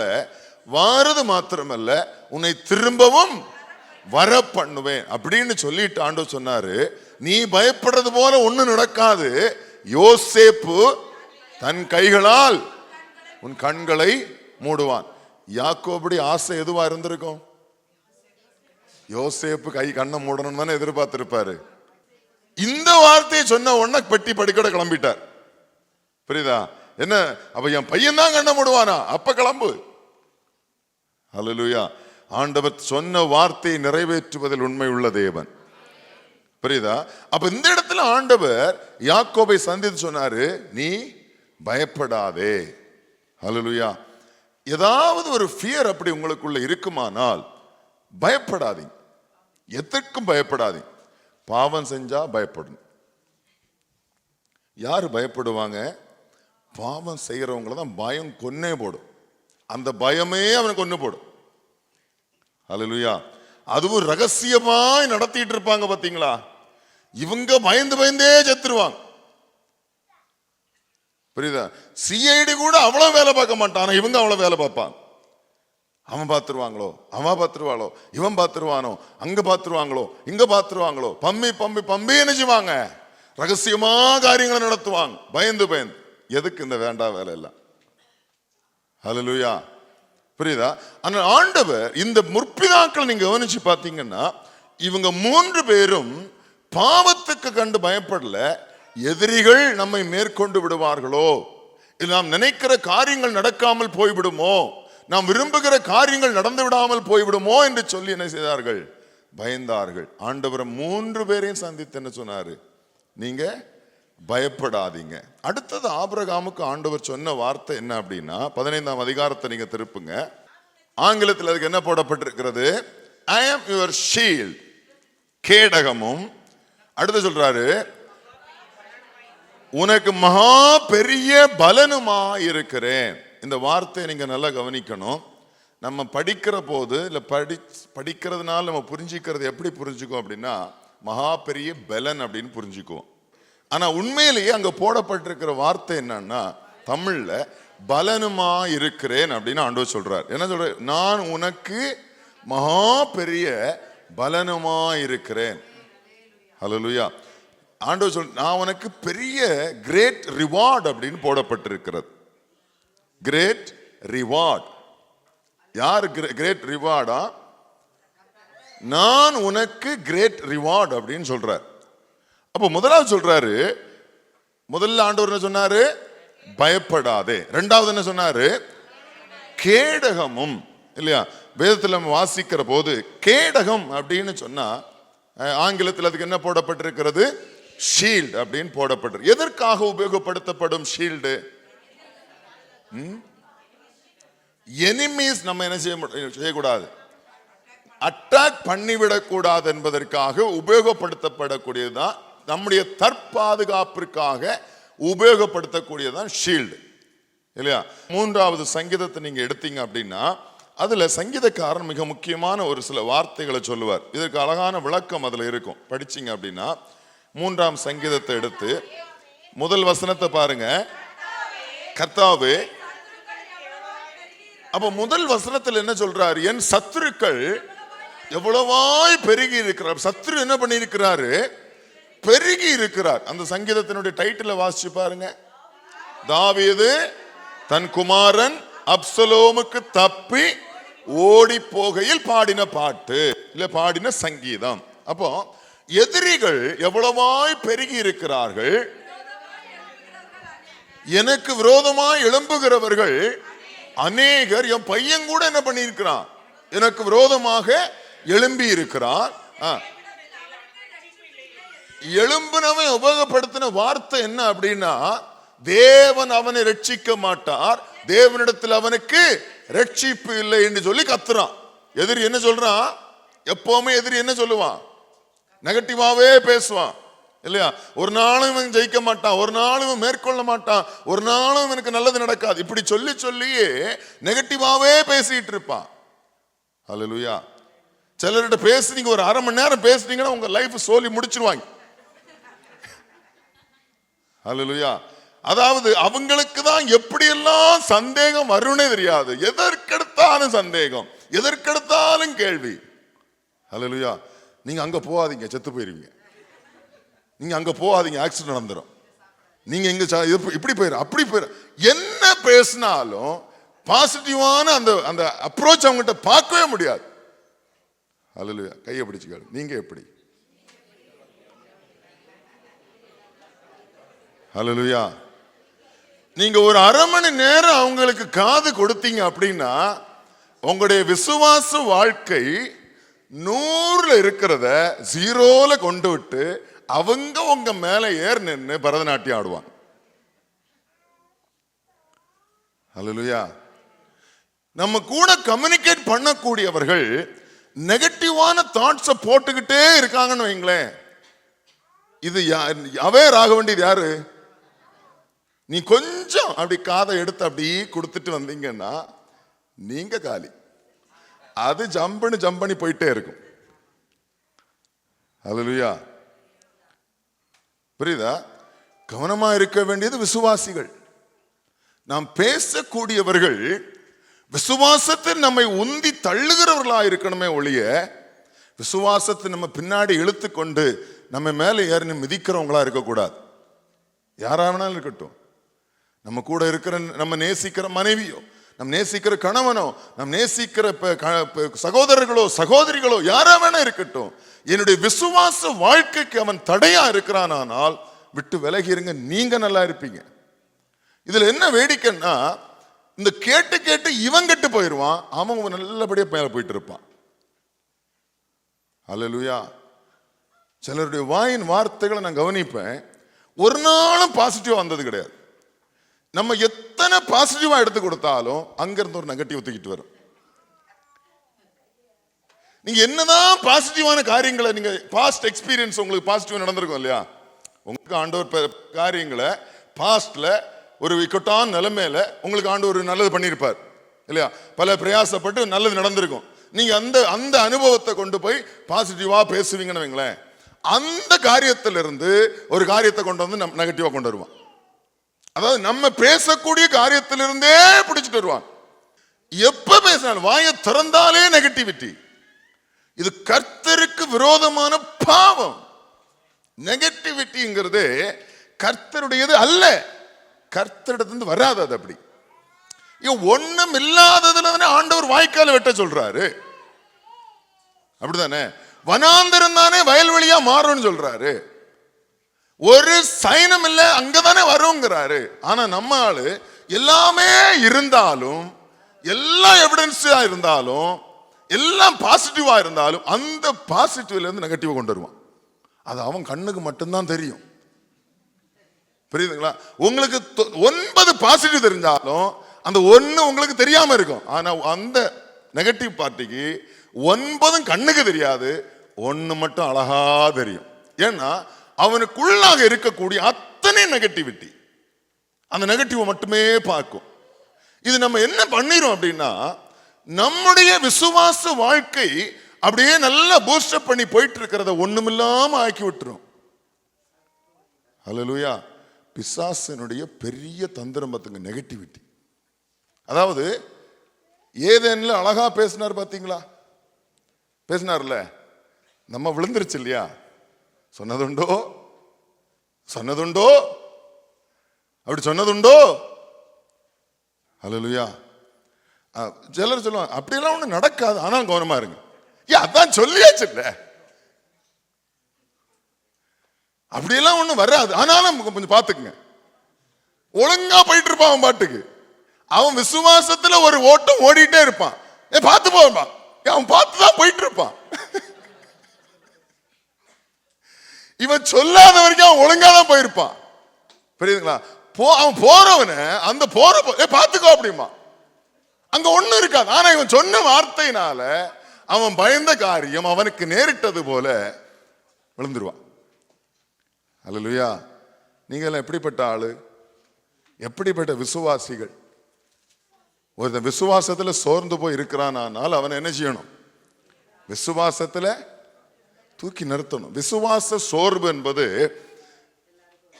வாரது மாத்திரம் அல்ல, உன்னை திரும்பவும் வர பண்ணுவேன் அப்படின்னு சொல்லிட்டு ஆண்டவர் சொன்னாரு. நீ பயப்படுறது போல ஒண்ணு நடக்காது. யோசேப்பு தன் கைகளால் உன் கண்களை மூடுவான். யாக்கோபுடைய ஆசை எதுவா இருந்திருக்கும்? யோசேப்பு கண்ணை மூடணும் தானே எதிர்பார்த்திருப்பாரு. இந்த வார்த்தையை சொன்ன உடனே பெட்டி படிக்கட கிளம்பிட்டார். புரியுதா? என்ன, அப்ப என் பையன் தான் கண்ணை மூடுவானா? அப்ப கிளம்பு. ஹல்லேலூயா. ஆண்டவர் சொன்ன வார்த்தையை நிறைவேற்றுவதில் உண்மை உள்ள தேவன். புரியுதா? அப்ப இந்த இடத்துல ஆண்டவர் யாக்கோபை சந்தித்து சொன்னாரு, நீ பயப்படாதே. ஹல்லேலூயா. ஏதாவது ஒரு ஃபியர் அப்படி உங்களுக்குள்ள இருக்குமானால் பயப்படாதீங்க. எதற்கும் பயப்படாதீங்க. பாவம் செஞ்சா பயப்படணும். யாரு பயப்படுவாங்க? பாவம் செய்யறவங்கள தான் பயம் கொன்னே போடும். அந்த பயமே அவனுக்கு கொன்னு போடும். ஹல்லேலூயா. அதுவும் ரகசியமாய் நடத்திட்டு இருப்பாங்க பாத்தீங்களா? இவங்க பயந்து பயந்தே செத்துருவாங்க. புரியுதா? சிஐடி கூட அவ்வளவு வேலை பார்க்க மாட்டான், இவங்க அவ்வளவு வேலை பார்ப்பாங்க. அவன் பார்த்துருவாங்களோ, அவன் பார்த்துருவாளோ, இவன் பார்த்துருவானோ, அங்க பார்த்துருவாங்களோ, இங்க பார்த்துருவாங்களோ, பம்பி பம்பி பம்பி என்ன செய்வாங்க, ரகசியமா காரியங்களை நடத்துவாங்க, பயந்து பயந்து. எதுக்கு இந்த வேண்டாம் வேலை எல்லாம்? ஹல்லேலூயா, புரியுதா? ஆனால் ஆண்டவர் இந்த முற்பிதாக்கள் நீங்க கவனிச்சு பார்த்தீங்கன்னா, இவங்க 3 பேரும் பாவத்துக்கு கண்டு பயப்படல. எதிரிகள் நம்மை மேற்கொண்டு விடுவார்களோ, இல்லை நாம் நினைக்கிற காரியங்கள் நடக்காமல் போய்விடுமோ, நாம் விரும்புகிற காரியங்கள் நடந்து விடாமல் போய்விடுமோ என்று சொல்லி என்ன செய்தார்கள்? பயந்தார்கள். ஆண்டவர் 3 பேரையும் சந்தித்து என்ன சொன்னாரு? நீங்க பயப்படாதீங்க. அடுத்தது ஆபிரகாமுக்கு ஆண்டவர் சொன்ன வார்த்தை என்ன அப்படின்னா, 15ஆம் அதிகாரத்தை நீங்க திருப்புங்க. ஆங்கிலத்தில் அதுக்கு என்ன போடப்பட்டிருக்கிறது? I am your shield, கேடகமும். அடுத்து சொல்றாரு, உனக்கு மகா பெரிய பலனுமா இருக்கிறேன். இந்த வார்த்தையை நீங்க நல்லா கவனிக்கணும். நம்ம படிக்கிற போது இல்லை படிக்கிறதுனால நம்ம புரிஞ்சிக்கிறது எப்படி புரிஞ்சுக்குவோம் அப்படின்னா, மகா பெரிய பலன் அப்படின்னு புரிஞ்சுக்குவோம். ஆனா உண்மையிலேயே அங்க போடப்பட்டிருக்கிற வார்த்தை என்னன்னா, தமிழ்ல பலனுமா இருக்கிறேன் அப்படின்னு ஆண்டவர் சொல்றார். என்ன சொல்ற? நான் உனக்கு மகா பெரிய பலனுமா இருக்கிறேன். ஹல்லேலூயா. ஆண்டவர் சொல், நான் உனக்கு பெரிய கிரேட் ரிவார்ட் அப்படின்னு போடப்பட்டிருக்கிறது. Great reward. யார் கிரேட் ரிவார்டா? நான் உனக்கு கிரேட் ரிவார்ட் அப்படின்னு சொல்றார். அப்போ முதலாவது சொல்றாரு, முதல்ல ஆண்டவர் என்ன சொன்னாரு? பயப்படாதே. இரண்டாவது என்ன சொன்னாரு? கேடகமும். இல்லையா? வேதத்தில் நம்ம வாசிக்கிற போது கேடகம் அப்படின்னு சொன்னா, ஆங்கிலத்தில் அதுக்கு என்ன போடப்பட்டிருக்கிறது? ஷீல்டு அப்படின்னு போடப்பட்டிருக்கு. எதற்காக உபயோகப்படுத்தப்படும் ஷீல்டு? எனிமீஸ் நம்ம என்ன செய்யக்கூடாது, அட்டாக் பண்ணிவிடக் கூடாது என்பதற்காக உபயோகப்படுத்தப்படக்கூடியதுதான். நம்முடைய தற்பாதுகாப்பிற்காக உபயோகப்படுத்தக்கூடியதான் ஷீல்டு. இல்லையா? 3வது சங்கீதத்தை நீங்க எடுத்தீங்க அப்படின்னா, அதுல சங்கீதக்காரன் மிக முக்கியமான ஒரு சில வார்த்தைகளை சொல்லுவார். இதற்கு அழகான விளக்கம் அதுல இருக்கும். படிச்சீங்க அப்படின்னா 3ஆம் சங்கீதத்தை எடுத்து முதல் வசனத்தை பாருங்க. கர்த்தாவே, அப்ப முதல் வசனத்தில் என்ன சொல்றாரு? என் சத்துருக்கள் எவ்வளவாய் பெருகி இருக்கிறார். சத்துரு என்ன பண்ணி இருக்கிறாரு? பெருகி இருக்கிறார். அந்த சங்கீதத்தினுடைய டைட்டில் வாசிச்சு பாருங்க. தாவீது தன் குமாரன் அப்சலோமுக்கு தப்பி ஓடி போகையில் பாடின பாட்டு, இல்ல பாடின சங்கீதம். அப்போ எதிரிகள் எவ்வளவாய் பெருகி இருக்கிறார்கள், எனக்கு விரோதமாய் எழும்புகிறவர்கள் அநேகர். என் பையன் கூட என்ன பண்ணி இருக்கிறான்? எனக்கு விரோதமாக எழும்பி இருக்கிறான். எழும்பினவன் உபயோகப்படுத்தின வார்த்தை என்ன அப்படின்னா, தேவன் அவனை ரட்சிக்க மாட்டார், தேவனிடத்தில் அவனுக்கு ரட்சிப்பு இல்லை என்று சொல்லி கத்துறான். எதிரி என்ன சொல்றான்? எப்பவுமே எதிரி என்ன சொல்லுவான்? நெகட்டிவாவே பேசுவான். இல்லையா? ஒரு நாளும் இவன் ஜெயிக்க மாட்டான், ஒரு நாளும் மேற்கொள்ள மாட்டான், ஒரு நாளும் எனக்கு நல்லது நடக்காது, இப்படி சொல்லி சொல்லியே நெகட்டிவாவே பேசிட்டு இருப்பான். ஹல்லேலூயா. சிலர்கிட்ட பேசுறீங்க, ஒரு அரை மணி நேரம் பேசுறீங்கன்னா உங்க லைஃப் சோலி முடிச்சிருவாங்க. ஹல்லேலூயா. அதாவது அவங்களுக்கு தான் எப்படியெல்லாம் சந்தேகம் வரும்னே தெரியாது. எதற்கெடுத்தாலும் சந்தேகம், எதற்கெடுத்தாலும் கேள்வி. ஹல்லேலூயா. நீங்க அங்க போகாதீங்க, செத்து போயிருவீங்க. நீங்க அங்க போகாதீங்க, ஆக்சிடென்ட் நடந்துடும். நீங்க இங்க இப்படி போயிரு, அப்படி போயிரு. என்ன பேசினாலும் பாசிட்டிவான அந்த அந்த அப்ரோச் அவங்ககிட்ட பார்க்கவே முடியாது. ஹல்லேலூயா. கையை பிடிச்சுக்காரு. நீங்க எப்படி? ஹல்லேலூயா. நீங்க ஒரு அரை மணி நேரம் அவங்களுக்கு காது கொடுத்தீங்க அப்படின்னா, உங்களுடைய விசுவாச வாழ்க்கை 100ல இருக்கிறத 0ல கொண்டு விட்டு அவங்க உங்க மேல ஏறி நின்று பரதநாட்டியம் ஆடுவாங்க. ஹல்லேலூயா. நம்ம கூட கம்யூனிகேட் பண்ணக்கூடியவர்கள் நெகட்டிவான தாட்ஸை போட்டுக்கிட்டே இருக்காங்கன்னு வைங்களேன். இது அவேர் ஆக வேண்டியது யாரு? நீ கொஞ்சம் அப்படி காதை எடுத்து அப்படி கொடுத்துட்டு வந்தீங்கன்னா நீங்க காலி. அது ஜம்ப் பண்ணி போயிட்டே இருக்கும். ஹல்லேலூயா. புரியுதா? கவனமா இருக்க வேண்டியது விசுவாசிகள். நாம் பேசக்கூடியவர்கள் விசுவாசத்தில் நம்மை உந்தி தள்ளுகிறவர்களா இருக்கணுமே ஒழிய, விசுவாசத்தை நம்ம பின்னாடி இழுத்து கொண்டு நம்ம மேலே ஏறி மிதிக்கிறவங்களா இருக்கக்கூடாது. யாராவனாலும் இருக்கட்டும், நம்ம கூட இருக்கிற, நம்ம நேசிக்கிற மனைவியோ, நம்ம நேசிக்கிற கணவனோ, நம்ம நேசிக்கிற சகோதரர்களோ சகோதரிகளோ யாரா வேணா இருக்கட்டும், என்னுடைய விசுவாச வாழ்க்கைக்கு அவன் தடையா இருக்கிறானால் விட்டு விலகி இருங்க, நீங்க நல்லா இருப்பீங்க. இதுல என்ன வேடிக்கைன்னா, இந்த கேட்டு கேட்டு இவன் கெட்டு போயிடுவான், அவன் நல்லபடியா மேல போயிட்டு இருப்பான். அல்லேலூயா. சிலருடைய வாயின் வார்த்தைகளை நான் கவனிப்பேன், ஒரு நாளும் பாசிட்டிவா வந்தது கிடையாது. நம்ம எத்தனை பாசிட்டிவா எடுத்து கொடுத்தாலும் அங்கிருந்து ஒரு நெகட்டிவ் தூக்கிட்டு வரும். நீங்க என்னதான் பாசிட்டிவான காரியங்களை, நீங்க பாஸ்ட் எக்ஸ்பீரியன்ஸ் உங்களுக்கு பாசிட்டிவா நடந்திருக்கும் இல்லையா, உங்களுக்கு ஆண்டவர் காரியங்களை பாஸ்ட்ல ஒரு இக்கட்டான நிலைமையில உங்களுக்கு ஆண்டவர் நல்லது பண்ணியிருப்பார் இல்லையா, பல பிரயாசப்பட்டு நல்லது நடந்திருக்கும். நீங்க அந்த அனுபவத்தை கொண்டு போய் பாசிட்டிவா பேசுவீங்கன்னு வைங்களேன், அந்த காரியத்திலிருந்து ஒரு காரியத்தை கொண்டு வந்து நெகட்டிவா கொண்டு வருவான். அதாவது நம்ம பேசக்கூடிய காரியத்திலிருந்தே பிடிச்சிட்டு வருவான். எப்ப பேசினாலும் வாயை திறந்தாலே நெகட்டிவிட்டி. இது கர்த்தருக்கு விரோதமான பாவம். நெகட்டிவிட்டிங்கிறது கர்த்தருடையது அல்ல, கர்த்தரிடத்திலிருந்து வராது. அது அப்படி ஒண்ணும் இல்லாததுல தானே ஆண்டவர் வாய்க்கால வெட்ட சொல்றாரு, அப்படிதானே? வனாந்தரம் தானே வயல்வெளியா மாறும்னு சொல்றாரு. ஒரு சைனம் இல்ல அங்கதானே வருங்கிறாரு. ஆனா நம்ம ஆளு எல்லாமே இருந்தாலும், எல்லா எவிடன்ஸா இருந்தாலும், எல்லாம் பாசிட்டிவா இருந்தாலும் அந்த பாசிட்டிவ்ல இருந்து நெகட்டிவா கொண்டு வருவான். அது அவன் கண்ணுக்கு மட்டும்தான் தெரியும். புரியுதுங்களா? உங்களுக்கு 9 பாசிட்டிவ் தெரிஞ்சாலும் அந்த 1 உங்களுக்கு தெரியாம இருக்கும். ஆனா அந்த நெகட்டிவ் பார்ட்டிக்கு 9 கண்ணுக்கு தெரியாது, 1 மட்டும் அழகா தெரியும். ஏன்னா அவனுக்குள்ளாக இருக்கக்கூடிய அத்தனை நெகட்டிவிட்டி அந்த நெகட்டிவ் மட்டுமே பார்க்கும். இது நம்ம என்ன பண்ணிரும் அப்படின்னா, நம்முடைய விசுவாச வாழ்க்கை அப்படியே நல்லா பூஸ்டப் பண்ணி போயிட்டு இருக்கிறத ஒண்ணுமில்லாம ஆக்கி விட்டுரும். அல்லேலூயா. பிசாசனுடைய பெரிய தந்திரம் பார்த்துங்க, நெகட்டிவிட்டி. அதாவது ஏதேன்ல அழகா பேசினார் பாத்தீங்களா, பேசினார்ல, நம்ம விழுந்துருச்சு இல்லையா, சொன்னதுண்டோ அப்படி சொன்னதுண்டோ. அல்லேலூயா. சிலர் சொல்லுவாங்க அப்படியெல்லாம் ஒண்ணு நடக்காது, ஆனால் கவனமா இருங்க. அதான் சொல்லியாச்சு இல்ல, அப்படியெல்லாம் ஒண்ணு வராது, ஆனாலும் கொஞ்சம் பாத்துக்குங்க. ஒழுங்கா போயிட்டு இருப்பான் அவன் பாட்டுக்கு. அவன் விசுவாசத்துல ஒரு ஓட்டம் ஓடிட்டே இருப்பான். பார்த்து போவான், அவன் பார்த்துதான் போயிட்டு இருப்பான். இவன் சொல்லாத வரைக்கும் அவன் ஒழுங்காதான் போயிருப்பான். புரியுதுங்களா? அவன் போறவன அந்த பார்த்துக்கோ அப்படிமா, அங்க ஒண்ணு இருக்காது. ஆனா இவன் சொன்ன வார்த்தையினால அவன் பயந்த காரியம் அவனுக்கு நேரிட்டது போல விழுந்துருவான். அல்லேலூயா. நீங்க எல்லாம் எப்படிப்பட்ட ஆளு, எப்படிப்பட்ட விசுவாசிகள்? ஒரு விசுவாசத்துல சோர்ந்து போய் இருக்கிறானால் அவன் என்ன செய்யணும்? விசுவாசத்துல தூக்கி நிறுத்தணும். விசுவாச சோர்வு என்பது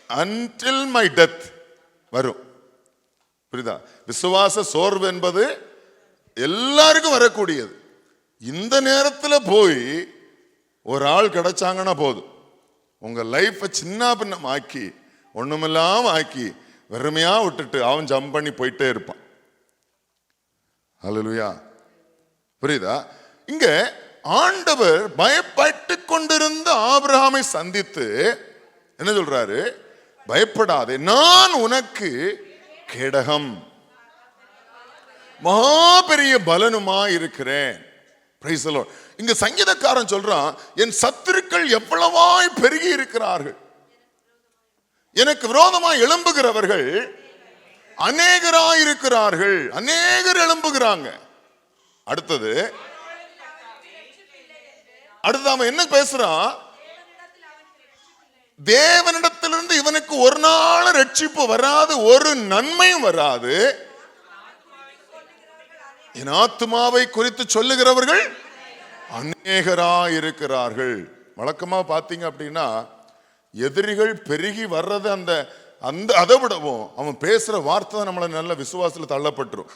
until my death வரும். புரியுதா? விசுவாச சோர்வு என்பது எல்லாருக்கும் வரக்கூடியது. இந்த நேரத்துல போய் ஒரு ஆள் கிடைச்சாங்கன்னா போதும், உங்க லைஃபை சின்ன பின்னம் ஆக்கி ஒண்ணுமில்லாம ஆக்கி வெறுமையா விட்டுட்டு அவன் ஜம்ப் பண்ணி போயிட்டே இருப்பான். அல்லேலூயா. புரியுதா? இங்க ஆண்டவர் பயப்பட்டு கொண்டிருந்த ஆபிரகாமை சந்தித்து என்ன சொல்றாரு? பயப்படாதே, நான் உனக்கு கேடகம் மகா பெரிய பலனுமா இருக்கிறேன். Price the Lord. இங்க சங்கீதக்காரன் சொல்றான், என் சத்துருக்கள் எவ்வளவாய் பெருகி இருக்கிறார்கள், எனக்கு விரோதமாய் எழும்புகிறவர்கள் அநேகராயிருக்கிறார்கள். அநேகர் எழும்புகிறாங்க. அடுத்தது அவன் என்ன பேசுறான்? தேவனிடத்திலிருந்து இவனுக்கு ஒரு நாள் ரட்சிப்பு வராது, ஒரு நன்மையும் வராது. என் ஆத்துமாவை குறித்து சொல்லுகிறவர்கள் அநேகராயிருக்கிறார்கள். வழக்கமா பாத்தீங்க அப்படின்னா எதிரிகள் பெருகி வர்றது அதை விடவும் அவன் பேசுற வார்த்தை நம்மளை நல்ல விசுவாசத்துல தள்ளப்பட்டுரும்.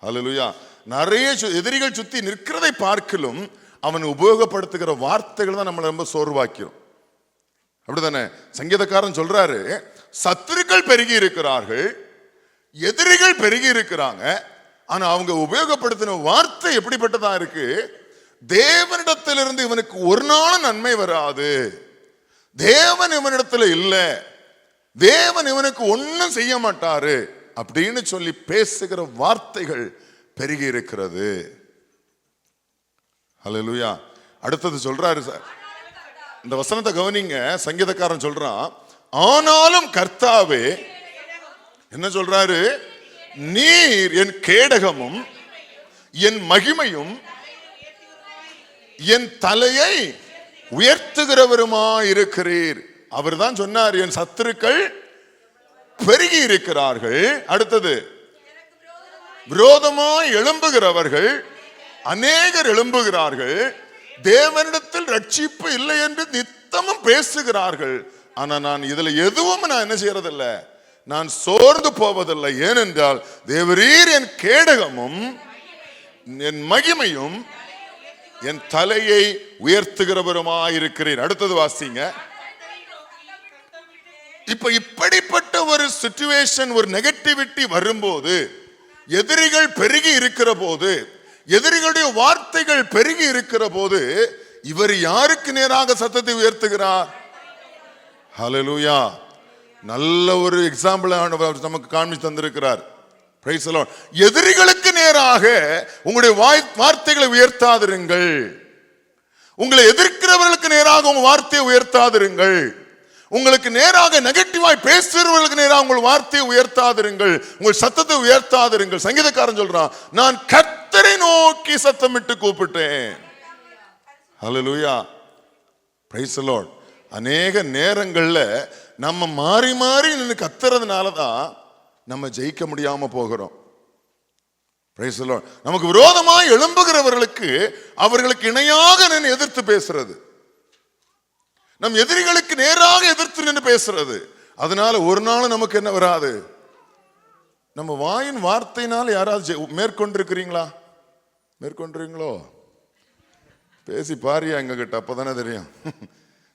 ஹல்லேலூயா. நிறைய எதிரிகள் சுத்தி நிற்கிறதை பார்க்கலும் அவன் உபயோகப்படுத்துகிற வார்த்தைகள் தான் நம்மளை ரொம்ப சோர்வாக்கிறோம். அப்படித்தானே? சங்கீதக்காரன் சொல்றாரு, சத்துருக்கள் பெருகி இருக்கிறார்கள், எதிரிகள் பெருகி இருக்கிறாங்க. ஆனா அவங்க உபயோகப்படுத்தின வார்த்தை எப்படிப்பட்டதா இருக்கு? தேவனிடத்திலிருந்து இவனுக்கு ஒரு நாள் நன்மை வராது, தேவன் இவனிடத்துல இல்ல, தேவன் இவனுக்கு ஒன்னும் செய்ய மாட்டாரு அப்படின்னு சொல்லி பேசுகிற வார்த்தைகள் பெருகி இருக்கிறது. ஹல்லேலூயா. அடுத்தது சொல்றாரு சார், இந்த வசனத்தை கவனிங்க. சங்கீதக்காரன் சொல்றான், ஆனாலும் கர்த்தாவே, என்ன சொல்றாரு? நீர் என் கேடகமும் என் மகிமையும் என் தலையை உயர்த்துகிறவருமாய் இருக்கிறீர். அவர் தான் சொன்னார், என் சத்துருக்கள் பெருகி இருக்கிறார்கள். அடுத்தது, விரோதமாய் எழும்புகிறவர்கள் அநேகர் எழும்புகிறார்கள், தேவனிடத்தில் ரட்சிப்பு இல்லை என்று நித்தமும் பேசுகிறார்கள். ஆனா நான் இதுல எதுவும் நான் என்ன செய்யறதில்லை, நான் சோர்ந்து போவதில்லை. ஏனென்றால் தேவரீர் என் கேடகமும் என் மகிமையும் என் தலையை உயர்த்துகிறவருமாயிருக்கிறேன். அடுத்தது வாசிங்க. இப்ப இப்படிப்பட்ட ஒரு சிச்சுவேஷன், ஒரு நெகட்டிவிட்டி வரும்போது, எதிரிகள் பெருகி இருக்கிற போது, எதிரிகளுடைய வார்த்தைகள் பெருகி இருக்கிற போது, இவர் யாருக்கு நேராக சத்தத்தை உயர்த்துகிறார்? ஹல்லேலூயா. நல்ல ஒரு எக்ஸாம்பிள் நமக்கு காண்பிச்சு தந்திருக்கிறார். Price the Lord. எதிரிகளுக்கு நேராக உங்களுடைய வார்த்தைகளை உயர்த்தாதிருங்கள். உங்களை எதிர்க்கிறவர்களுக்கு நேராக உங்க வார்த்தையை உயர்த்தாதிருங்கள். உங்களுக்கு நேராக நெகட்டிவாய் பேசுறவர்களுக்கு நேராக உங்கள் வார்த்தையை உயர்த்தாதிருங்கள், உங்கள் சத்தத்தை உயர்த்தாதிருங்கள். சங்கீதக்காரன் சொல்றான், நான் கர்த்தரை நோக்கி சத்தமிட்டு கூப்பிட்டேன். ஹல்லேலூயா. Praise the Lord. அநேக நேரங்கள்ல நம்ம மாறி மாறி நின்று கத்துறதுனாலதான் நம்ம ஜெயிக்க முடியாம போகிறோம். Price the Lord. நமக்கு விரோதமாய் எழும்புகிறவர்களுக்கு அவர்களுக்கு இணையாக நின்று எதிர்த்து பேசுறது, நம் எதிரிகளுக்கு நேராக எதிர்த்து நின்று பேசுறது. அதனால ஒரு நாள் நமக்கு என்ன வராது? நம்ம வாயின் வார்த்தையினால் யாராவது மேற்கொண்டிருக்கிறீங்களா? மேற்கொண்டிருங்களோ? பேசி பாரியா எங்க கிட்ட, அப்பதானே தெரியும்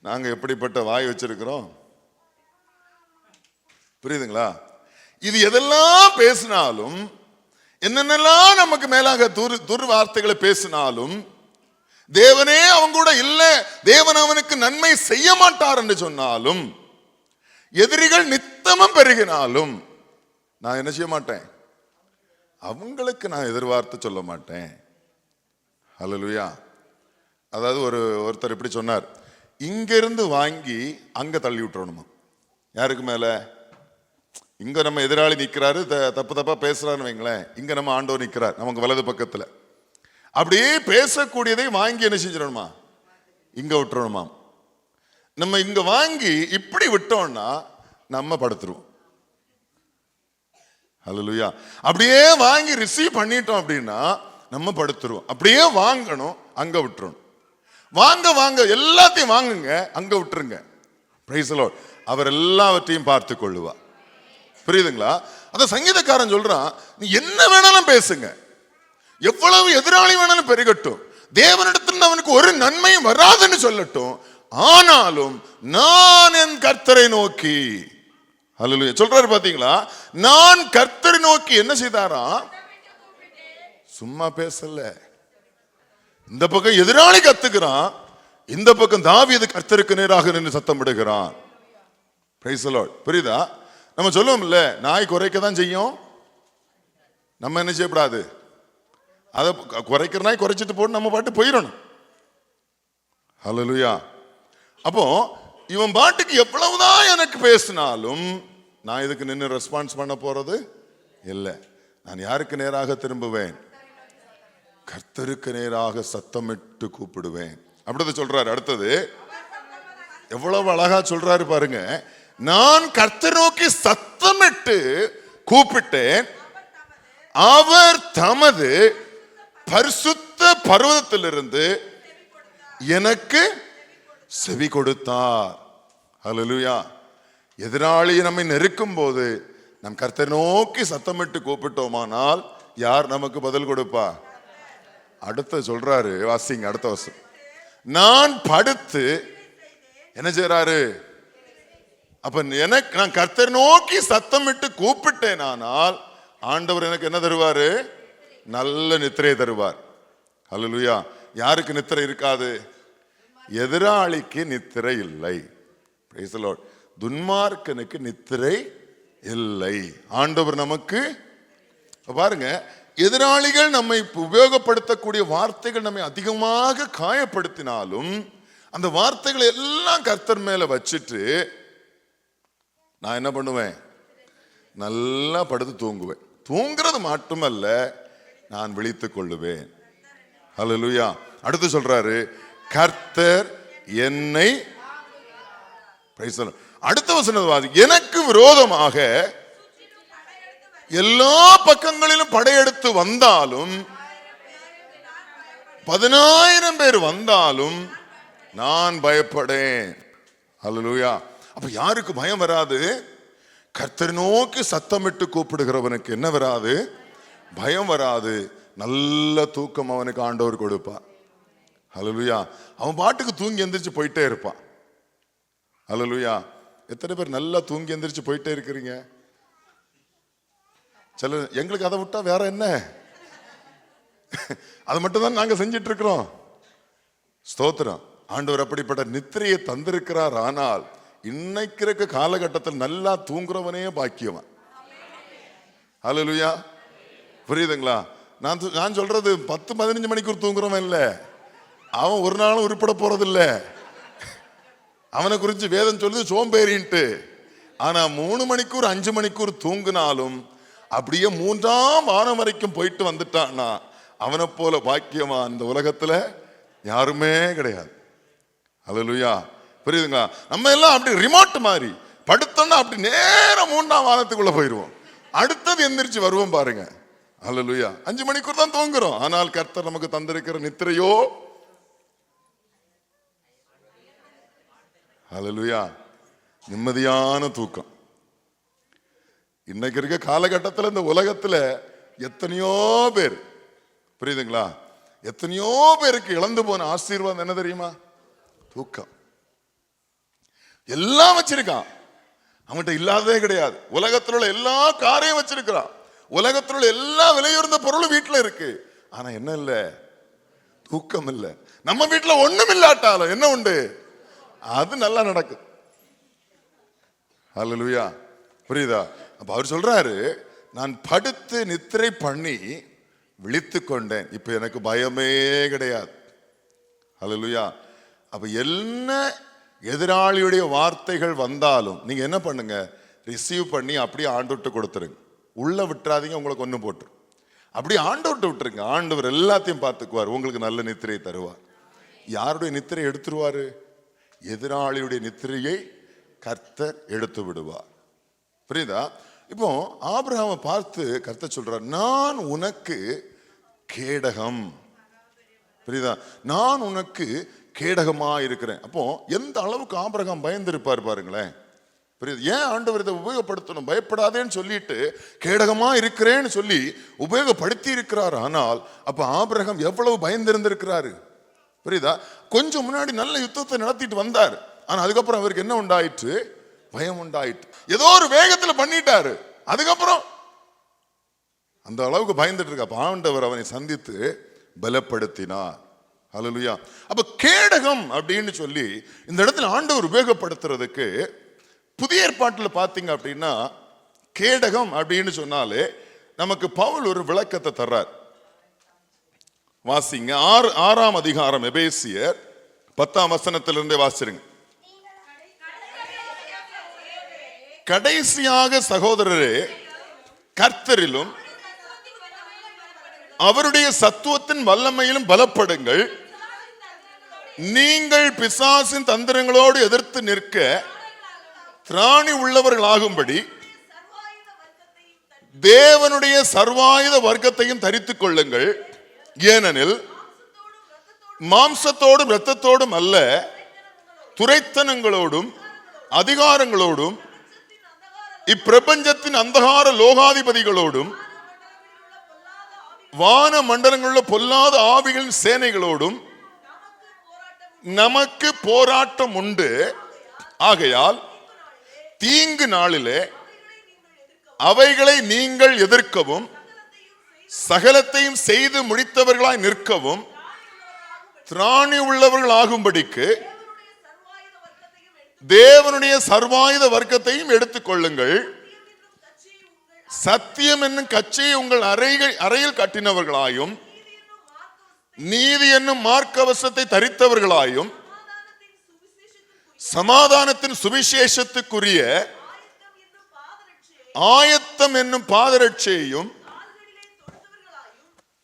நாங்க எப்படிப்பட்ட வாய் வச்சிருக்கிறோம். புரியுதுங்களா? இது எதெல்லாம் பேசினாலும், என்னென்னலாம் நமக்கு மேலாக துர்வார்த்தைகளை பேசினாலும், தேவனே அவங்க கூட இல்ல, தேவன் அவனுக்கு நன்மை செய்ய மாட்டார் என்று சொன்னாலும், எதிரிகள் நித்தமும் பெருகினாலும் நான் என்ன செய்ய மாட்டேன்? அவங்களுக்கு நான் எதிர்வார்த்தை சொல்ல மாட்டேன். ஹல்லேலூயா. அதாவது ஒருத்தர் இப்படி சொன்னார், இங்கிருந்து வாங்கி அங்க தள்ளி விட்டுறணுமா. யாருக்கு மேல? இங்க நம்ம எதிராளி நிக்கிறாரு, தப்பு தப்பா பேசுறாருன்னு வைங்களேன், இங்க நம்ம ஆண்டவர் நிக்கிறார் நமக்கு வலது பக்கத்துல. அப்படியே பேசக்கூடியதை வாங்கி என்ன செஞ்சிடணுமா? இங்க விட்டுறணுமா. நம்ம இங்க வாங்கி இப்படி விட்டோம்னா நம்ம படுத்துருவோம். ஹல்லேலூயா. அப்படியே வாங்கி ரிசீவ் பண்ணிட்டோம் அப்படின்னா நம்ம படுத்துருவோம். அப்படியே வாங்கணும், அங்க விட்டுறணும். வாங்க வாங்க எல்லாத்தையும் வாங்குங்க, அங்க விட்டுருங்க. Price the Lord. அவர் எல்லாவற்றையும் பார்த்து கொள்ளுவார். புரியுதுங்களா? அத சங்கீதக்காரன் சொல்றான், நீ என்ன வேணாலும் பேசுங்க, எவ்வளவு எதிராளி வேணாலும் பெருகட்டும், தேவனிடத்தில் அவனுக்கு ஒரு நன்மையும் வராதுன்னு சொல்லட்டும், ஆனாலும் நான் என் கர்த்தரை நோக்கி, ஹல்லேலூயா சொல்றாரு பாத்தீங்களா? நான் கர்த்தரை நோக்கி என்ன செய்தாரா? சும்மா பேசல. இந்த பக்கம் எதிராளி கத்துக்கிறான், இந்த பக்கம் தாவீது கர்த்தருக்கு நேராக நின்று சத்தம் விடுகிறான். Price the Lord. புரியுதா? நம்ம சொல்லுவோம் இல்ல, நாய் குறைக்க தான் செய்யும், நம்ம என்ன செய்யக்கூடாது? அதை குறைக்கிற நாய் குறைச்சிட்டு போட்டு நம்ம பாட்டு போயிடணும். ஹல்லேலூயா. அப்போ இவன் பாட்டுக்கு எவ்வளவுதான் எனக்கு பேசினாலும் நான் இதுக்கு நின்று ரெஸ்பான்ஸ் பண்ண போறது இல்லை. நான் யாருக்கு நேராக திரும்புவேன்? கர்த்தருக்கு நேராக சத்தமிட்டு கூப்பிடுவேன். அப்படிதான் சொல்றாரு. அடுத்தது எவ்வளவு அழகா சொல்றாரு பாருங்க. நான் கர்த்தரை நோக்கி சத்தமிட்டு கூப்பிட்டேன், அவர் தமது பரிசுத்த பர்வதத்திலிருந்து எனக்கு செவி கொடுத்தார். ஹல்லேலூயா. எதிராளி நம்மை நெருக்கும் போது நம் கர்த்தரை நோக்கி சத்தமிட்டு கூப்பிட்டோமானால் யார் நமக்கு பதில் கொடுப்பா? அடுத்த சொல்றாரு, வாசிங்க அடுத்த வருஷம். நான் படுத்து என்ன செய்யறாரு? அப்ப எனக்கு நான் கர்த்தர் நோக்கி சத்தமிட்டு கூப்பிட்டேன், ஆனால் ஆண்டவர் எனக்கு என்ன தருவாரு? நல்ல நித்திரை தருவார். ஹல்லேலூயா. யாருக்கு நித்திரை இருக்காது? எதிராளிக்கு நித்திரை இல்லை. Price the Lord. துன்மார்க்கனுக்கு நித்திரை இல்லை. ஆண்டவர் நமக்கு பாருங்க, எதிராளிகள் நம்மை உபயோகப்படுத்தக்கூடிய வார்த்தைகள் நம்மை அதிகமாக காயப்படுத்தினாலும் அந்த வார்த்தைகளை எல்லாம் கர்த்தர் மேல வச்சுட்டு நான் என்ன பண்ணுவேன்? நல்லா படுத்து தூங்குவேன். தூங்குறது மட்டுமல்ல, நான் விழித்துக் கொள்ளுவேன். ஹல்லேலூயா. அடுத்து சொல்றாரு, கர்த்தர் என்னை அடுத்த வசனம், எனக்கு விரோதமாக எல்லா பக்கங்களிலும் படையெடுத்து வந்தாலும் 10,000 பேர் வந்தாலும் நான் பயப்படேன். ஹல்லேலூயா. அப்ப யாருக்கு பயம் வராது? கர்த்தர் நோக்கி சத்தமிட்டு கூப்பிடுகிறவனுக்கு என்ன வராது? பயம் வராது. நல்ல தூக்கம் அவனுக்கு ஆண்டவர் கொடுப்பார். ஹல்லேலூயா. அவன் பாட்டுக்கு தூங்கி எந்திரிச்சு போயிட்டே இருப்பான். ஹல்லேலூயா. எத்தனை பேர் நல்லா தூங்கி எந்திரிச்சு போயிட்டே இருக்கிறீங்க? சில எங்களுக்கு அதை விட்டா வேற என்ன? அதை மட்டும் தான் நாங்க செஞ்சிட்டு இருக்கிறோம். ஸ்தோத்திரம். ஆண்டவர் அப்படிப்பட்ட நித்திரையை தந்திருக்கிறார். ஆனால் இன்னைக்கு இருக்க காலகட்டத்தில் நல்லா தூங்குறவனே பாக்கியவன். ஹல்லேலூயா. புரியுதுங்களா? நான் சொல்றது 10-15 மணிக்கூர் தூங்குறவன் இல்ல. அவன் ஒரு நாளும் உருப்பட போறது இல்ல. அவனை குறித்து வேதம் சொல்லுது சோம்பேறின்ட்டு. ஆனா 3 மணிக்கூர் 5 மணிக்கூர் தூங்கினாலும் அப்படியே 3ஆம் வானம் வரைக்கும் போயிட்டு வந்துட்டான்னா அவனை போல பாக்கியமா இந்த உலகத்துல யாருமே கிடையாது. ஹல்லேலூயா. புரியுதுங்களா? நம்ம எல்லாம் அப்படி ரிமோட் மாதிரி படுத்தோம்னா அப்படி நேரம் 3ஆம் வானத்துக்குள்ள போயிடுவோம். அடுத்தது எந்திரிச்சு வருவோம் பாருங்க. ஹல்லேலூயா. 5 மணிக்கூர் தான் தூங்குறோம். ஆனால் கர்த்தர் நமக்கு தந்திருக்கிற நித்திரையோ, ஹல்லேலூயா, நிம்மதியான தூக்கம். இன்னைக்கு இருக்க காலகட்டத்தில் இந்த உலகத்துல எத்தனையோ பேர், புரியுதுங்களா, எத்தனையோ பேருக்கு இழந்து போன ஆசீர்வாதம் என்ன தெரியுமா? தூக்கம். எல்லாம் வச்சிருக்கான், அவன்கிட்ட இல்லாததே கிடையாது. உலகத்தில் உள்ள எல்லா காரையும் வச்சிருக்கிறான். உலகத்தில் உள்ள எல்லா விலையுறந்த பொருளும் வீட்டுல இருக்கு. ஆனா என்ன இல்ல? தூக்கம் இல்ல. நம்ம வீட்டுல ஒண்ணும் இல்லாட்டாலும் என்ன உண்டு? அது நல்லா நடக்கும். ஹல்லேலூயா. புரியுதா? அப்ப அவர் சொல்றாரு, நான் படுத்து நித்திரை பண்ணி விழித்து கொண்டேன். இப்ப எனக்கு பயமே கிடையாது. ஹல்லேலூயா. அப்ப என்ன எதிராளியுடைய வார்த்தைகள் வந்தாலும் நீங்க என்ன பண்ணுங்க? ரிசீவ் பண்ணி அப்படியே ஆண்டவர்கிட்ட கொடுத்துருங்க. உள்ள விட்டுறாதீங்க, உங்களுக்கு ஒண்ணு போட்டு அப்படி ஆண்டவர்கிட்ட விட்டுருங்க. ஆண்டவர் எல்லாத்தையும் பார்த்துக்குவார். உங்களுக்கு நல்ல நித்திரையை தருவார். யாருடைய நித்திரை எடுத்துருவாரு? எதிராளியுடைய நித்திரையை கர்த்தர் எடுத்து விடுவார். புரியுதா? இப்போ ஆபிரகாமை பார்த்து கர்த்தர் சொல்றார், நான் உனக்கு கேடகம். புரியுதா? நான் உனக்கு கேடகமா இருக்கிறேன். அப்போ எந்த அளவுக்கு ஆபிரகாம் பயந்திருப்பார் பாருங்களேன். புரியுது? ஏன் ஆண்டவர் இதை உபயோகப்படுத்தணும்? பயப்படாதேன்னு சொல்லிட்டு கேடகமா இருக்கிறேன்னு சொல்லி உபயோகப்படுத்தி இருக்கிறார். ஆனால் அப்ப ஆபிரகாம் எவ்வளவு பயந்திருந்திருக்கிறாரு. புரியுதா? கொஞ்சம் முன்னாடி நல்ல யுத்தத்தை நடத்திட்டு வந்தார். ஆனா அதுக்கப்புறம் அவருக்கு என்ன உண்டாயிற்று? பயம் உண்டாயிற்று. ஏதோ ஒரு வேகத்துல பண்ணிட்டாரு. அதுக்கப்புறம் அந்த அளவுக்கு பயந்துட்டு இருக்க ஆண்டவர் அவனை சந்தித்து பலப்படுத்தினார். ஹல்லேலூயா. அப்ப கேடகம் அப்படின்னு சொல்லி இந்த இடத்துல ஆண்டவர் உபயோகப்படுத்துறதுக்கு புதிய ஏற்பாட்டில் பார்த்தீங்க அப்படின்னா கேடகம் அப்படின்னு சொன்னாலே நமக்கு பவுல் ஒரு விளக்கத்தை தர்றார். வாசிங்க 6ஆம் அதிகாரம் எபேசியர் 10ஆம் வசனத்திலிருந்தே வாசிருங்க. கடைசியாக சகோதரரே, கர்த்தரிலும் அவருடைய சத்துவத்தின் வல்லமையிலும் பலப்படுங்கள். நீங்கள் பிசாசின் தந்திரங்களோடு எதிர்த்து நிற்க திராணி உள்ளவர்களாகும்படி தேவனுடைய சர்வாயுத வர்க்கத்தையும் தரித்துக் கொள்ளுங்கள். ஏனெனில் மாம்சத்தோடும் இரத்தத்தோடும் அல்ல, துரைத்தனங்களோடும் அதிகாரங்களோடும் இப்பிரபஞ்சத்தின் அந்தகார லோகாதிபதிகளோடும் வான மண்டலங்களுள்ள பொல்லாத ஆவிகளின் சேனைகளோடும் நமக்கு போராட்டம் உண்டு. ஆகையால் தீங்கு நாளிலே அவைகளை நீங்கள் எதிர்க்கவும் சகலத்தையும் செய்து முடித்தவர்களாய் நிற்கவும் திராணி உள்ளவர்கள் ஆகும்படிக்கு தேவனுடைய சர்வாயுத வர்க்கத்தையும் எடுத்துக்கொள்ளுங்கள். சத்தியம் என்னும் கச்சையை உங்கள் அறையில் கட்டினவர்களாயும் நீதி என்னும் மார்க்கவசத்தை தரித்தவர்களாயும் சமாதானத்தின் சுவிசேஷத்துக்குரிய ஆயத்தம் என்னும் பாதரட்சையையும்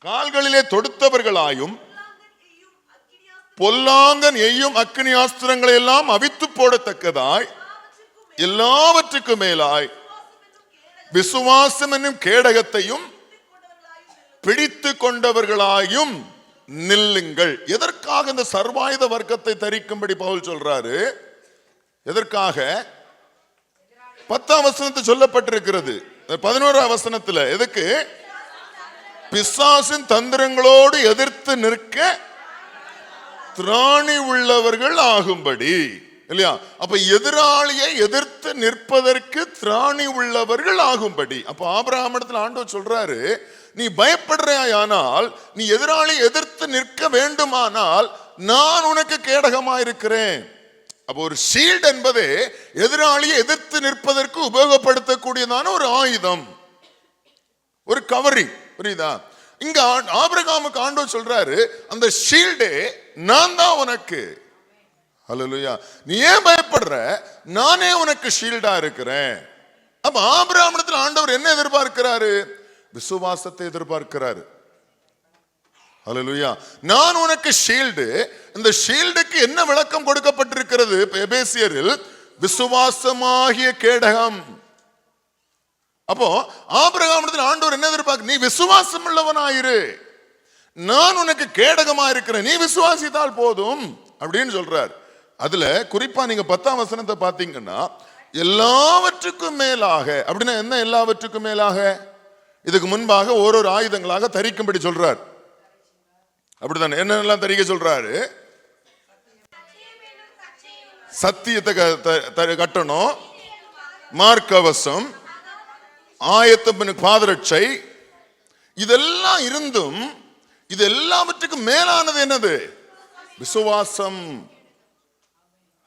கால்களிலே தொடுத்தவர்களாயும் பொல்லாங்கன் எய்யும் அக்கினி ஆஸ்திரங்களை எல்லாம் அவித்து போடத்தக்கதாய் எல்லாவற்றுக்கும் மேலாய் விசுவாசம் என்னும் கேடகத்தையும் பிடித்து கொண்டவர்களாயும் நில்லுங்கள். எதற்காக இந்த சர்வாயுத வர்க்கத்தை தரிக்கும்படி பவுல் சொல்றாரு? எதற்காக? 10ஆம் வசனத்தில் சொல்லப்பட்டிருக்கிறது. 11ஆம் வசனத்துல எதுக்கு? பிசாசின் தந்திரங்களோடு எதிர்த்து நிற்க திராணி உள்ளவர்கள் ஆகும்படி. இல்லையா? அப்ப எதிராளியை எதிர்த்து நிற்பதற்கு திராணி உள்ளவர்கள் ஆகும்படி. அப்ப ஆபிரகாமிடத்தில் ஆண்டவர் சொல்றாரு, நீ பயப்படுறாயானால், நீ எதிராளி எதிர்த்து நிற்க வேண்டுமானால் நான் உனக்கு கேடகமாயிருக்கிறேன். அப்போ ஒரு ஷீல்ட் என்பது எதிராளியை எதிர்த்து நிற்பதற்கு உபயோகப்படுத்தக்கூடியதான ஒரு ஆயுதம், ஒரு கவரிங். புரியுதா? இங்க ஆபிரகாமுக்கு ஆண்டவர் சொல்றாரு, அந்த ஷீல்டே நான் தான் உனக்கு. ஹல்லேலூயா. நீ ஏன் பயப்படுற? நானே உனக்கு ஷீல்டா இருக்கிறேன். அப்ப ஆபிரகாமிடத்தில் ஆண்டவர் என்ன எதிர்பார்க்கிறாரு? விசுவாசத்தை எதிர்பார்க்கிறாரு. ஹல்லேலூயா. நான் உனக்கு ஷீல்டு. இந்த ஷீல்டுக்கு என்ன விளக்கம் கொடுக்கப்பட்டிருக்கிறது? எபேசியரில் விசுவாசமாகிய கேடகம். அப்போ ஆபிரகாமிடத்தில் ஆண்டவர் என்ன எதிர்பார்க்க? நீ விசுவாசம் உள்ளவனாயிரு, நான் உனக்கு கேடகமா இருக்கிறேன், நீ விசுவாசித்தால் போதும் அப்படின்னு சொல்றார். அதுல குறிப்பா நீங்க 10ஆம் வசனத்தை பார்த்தீங்கன்னா, எல்லாவற்றுக்கும் மேலாக அப்படின்னா என்ன? எல்லாவற்றுக்கும் மேலாக இதுக்கு முன்பாக ஒரு ஆயுதங்களாக தரிக்கும்படி சொல்றார். அப்படித்தானே? என்னெல்லாம் தரிக்க சொல்றாரு? சத்தியத்தை கட்டணும், மார்க்கவசம், ஆயத்தம் பாதரட்சை, இதெல்லாம் இருந்தும் இது எல்லாவற்றுக்கும் மேலானது என்னது? விசுவாசம்.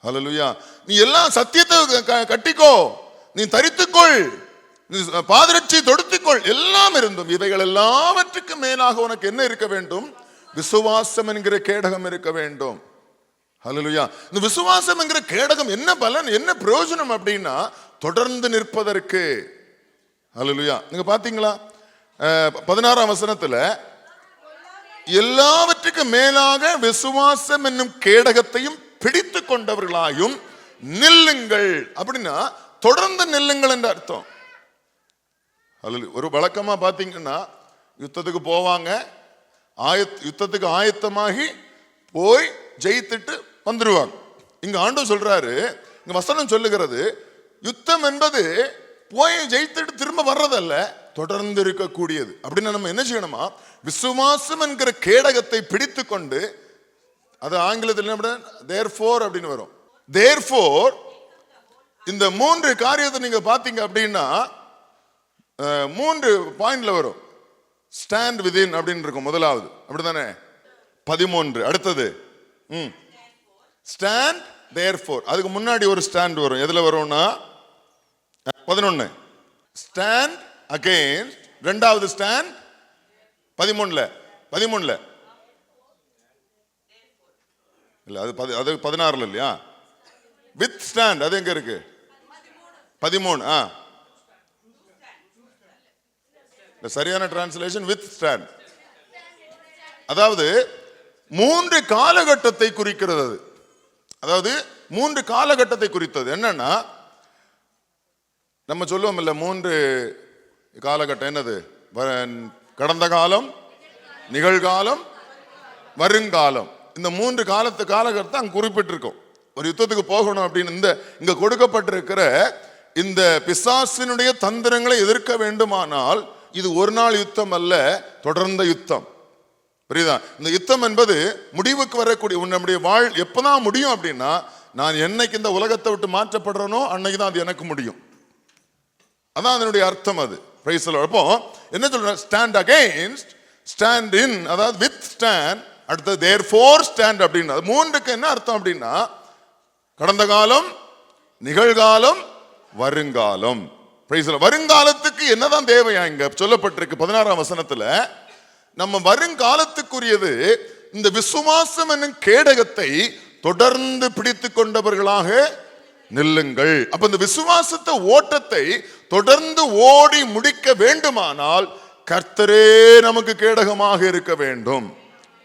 ஹல்லேலூயா. நீ எல்லாம் சத்தியத்தை கட்டிக்கோ, நீ தரித்துக்கொள், நீ பாதரட்சை தொடுத்துக்கொள், எல்லாம் இருந்தும் இவைகள் எல்லாவற்றுக்கும் மேலாக உனக்கு என்ன இருக்க வேண்டும்? விசுவாசம் என்கிற கேடகம் இருக்க வேண்டும். ஹல்லேலூயா. இந்த விசுவாசம் என்கிற கேடகம் என்ன பலன், என்ன பிரயோஜனம் அப்படின்னா, தொடர்ந்து நிற்பதற்கு. ஹல்லேலூயா. நீங்க பாத்தீங்களா 16ஆம் வசனத்துல, எல்லாவற்றுக்கும் மேலாக விசுவாசம் என்னும் கேடகத்தையும் பிடித்து கொண்டவர்களாயும் நில்லுங்கள். அப்படின்னா தொடர்ந்து நில்லுங்கள் என்ற அர்த்தம். ஒரு வழக்கமா பாத்தீங்கன்னா, யுத்தத்துக்கு போவாங்க, யுத்தத்துக்கு ஆயத்தமாகி போய் ஜெயித்துட்டு வந்துருவாங்க. இங்க ஆண்டவர் சொல்றாரு, இங்க வசனம் சொல்லுகிறது, யுத்தம் என்பது போய் ஜெயித்துட்டு திரும்ப வர்றதல்ல, தொடர்ந்து இருக்கக்கூடியது. அப்படின்னா நம்ம என்ன செய்யணுமா? விசுவாசம் என்கிற கேடகத்தை பிடித்து கொண்டு, அது ஆங்கிலத்தில் என்ன therefore அப்படின்னு வரும். therefore இந்த 3 காரியத்தை நீங்க பாத்தீங்க அப்படின்னா 3 பாயிண்ட்ல வரும். ஸ்டாண்ட் விதின் அப்படின்னு இருக்கும் முதலாவது, அப்படித்தானே? 13. அடுத்தது ஸ்டாண்ட் therefore. அதுக்கு முன்னாடி ஒரு ஸ்டாண்ட் வரும். எதுல வரும்னா 11 ஸ்டாண்ட் அகைன்ஸ்ட். ரெண்டாவது ஸ்டாண்ட் 13ல இல்ல, அது 16ல இல்லையா? வித் ஸ்டாண்ட் அது எங்க இருக்கு? 13. சரியான டிரான்ஸ்லேஷன் வித் ஸ்டாண்ட். அதாவது 3 காலகட்டத்தை குறிக்கிறது. அதாவது 3 காலகட்டத்தை குறித்தது. என்னன்னா, நம்ம சொல்லுவோம் இல்ல, 3 காலகட்டம். என்னது? கடந்த காலம், நிகழ்காலம், வருங்காலம். இந்த 3 காலகட்டத்தை அங்க குறிப்பிட்டிருக்கும். ஒரு யுத்தத்துக்கு போகணும் அப்படின்னு இங்க கொடுக்கப்பட்டிருக்கிற இந்த பிசாசினுடைய தந்திரங்களை எதிர்க்க வேண்டுமானால் இது ஒரு நாள் யுத்தம் அல்ல, தொடர்ந்த யுத்தம். புரியுதா? இந்த யுத்தம் என்பது முடிவுக்கு வரக்கூடிய நம்முடைய எப்பதான் முடியும் அப்படின்னா, நான் என்னைக்கு இந்த உலகத்தை விட்டு மாற்றப்படுறனோ அன்னைக்கு தான் அது எனக்கு முடியும். அதான் அதனுடைய அர்த்தம். அது பிரைஸ் தி லார்ட். அப்போ என்ன சொல்ற? ஸ்டாண்ட் அகைன்ஸ்ட், ஸ்டாண்ட் இன், அதாவது வித் ஸ்டாண்ட், அடுத்தது தேர்ஃபோர் ஸ்டாண்ட் அப்படின்னா மூன்றுக்கு என்ன அர்த்தம் அப்படின்னா, கடந்த காலம், நிகழ்காலம், வருங்காலம். Price the Lord. வருங்காலத்துக்கு என்னதான் தேவையா இங்க சொல்லப்பட்டிருக்கு 16ஆம் வசனத்துல? நம்ம வருங்காலத்துக்குரியது இந்த விசுவாசம் என்னும் கேடகத்தை தொடர்ந்து பிடித்து கொண்டவர்களாக நில்லுங்கள். அப்ப இந்த விசுவாசத்தை ஓட்டத்தை தொடர்ந்து ஓடி முடிக்க வேண்டுமானால் கர்த்தரே நமக்கு கேடகமாக இருக்க வேண்டும்.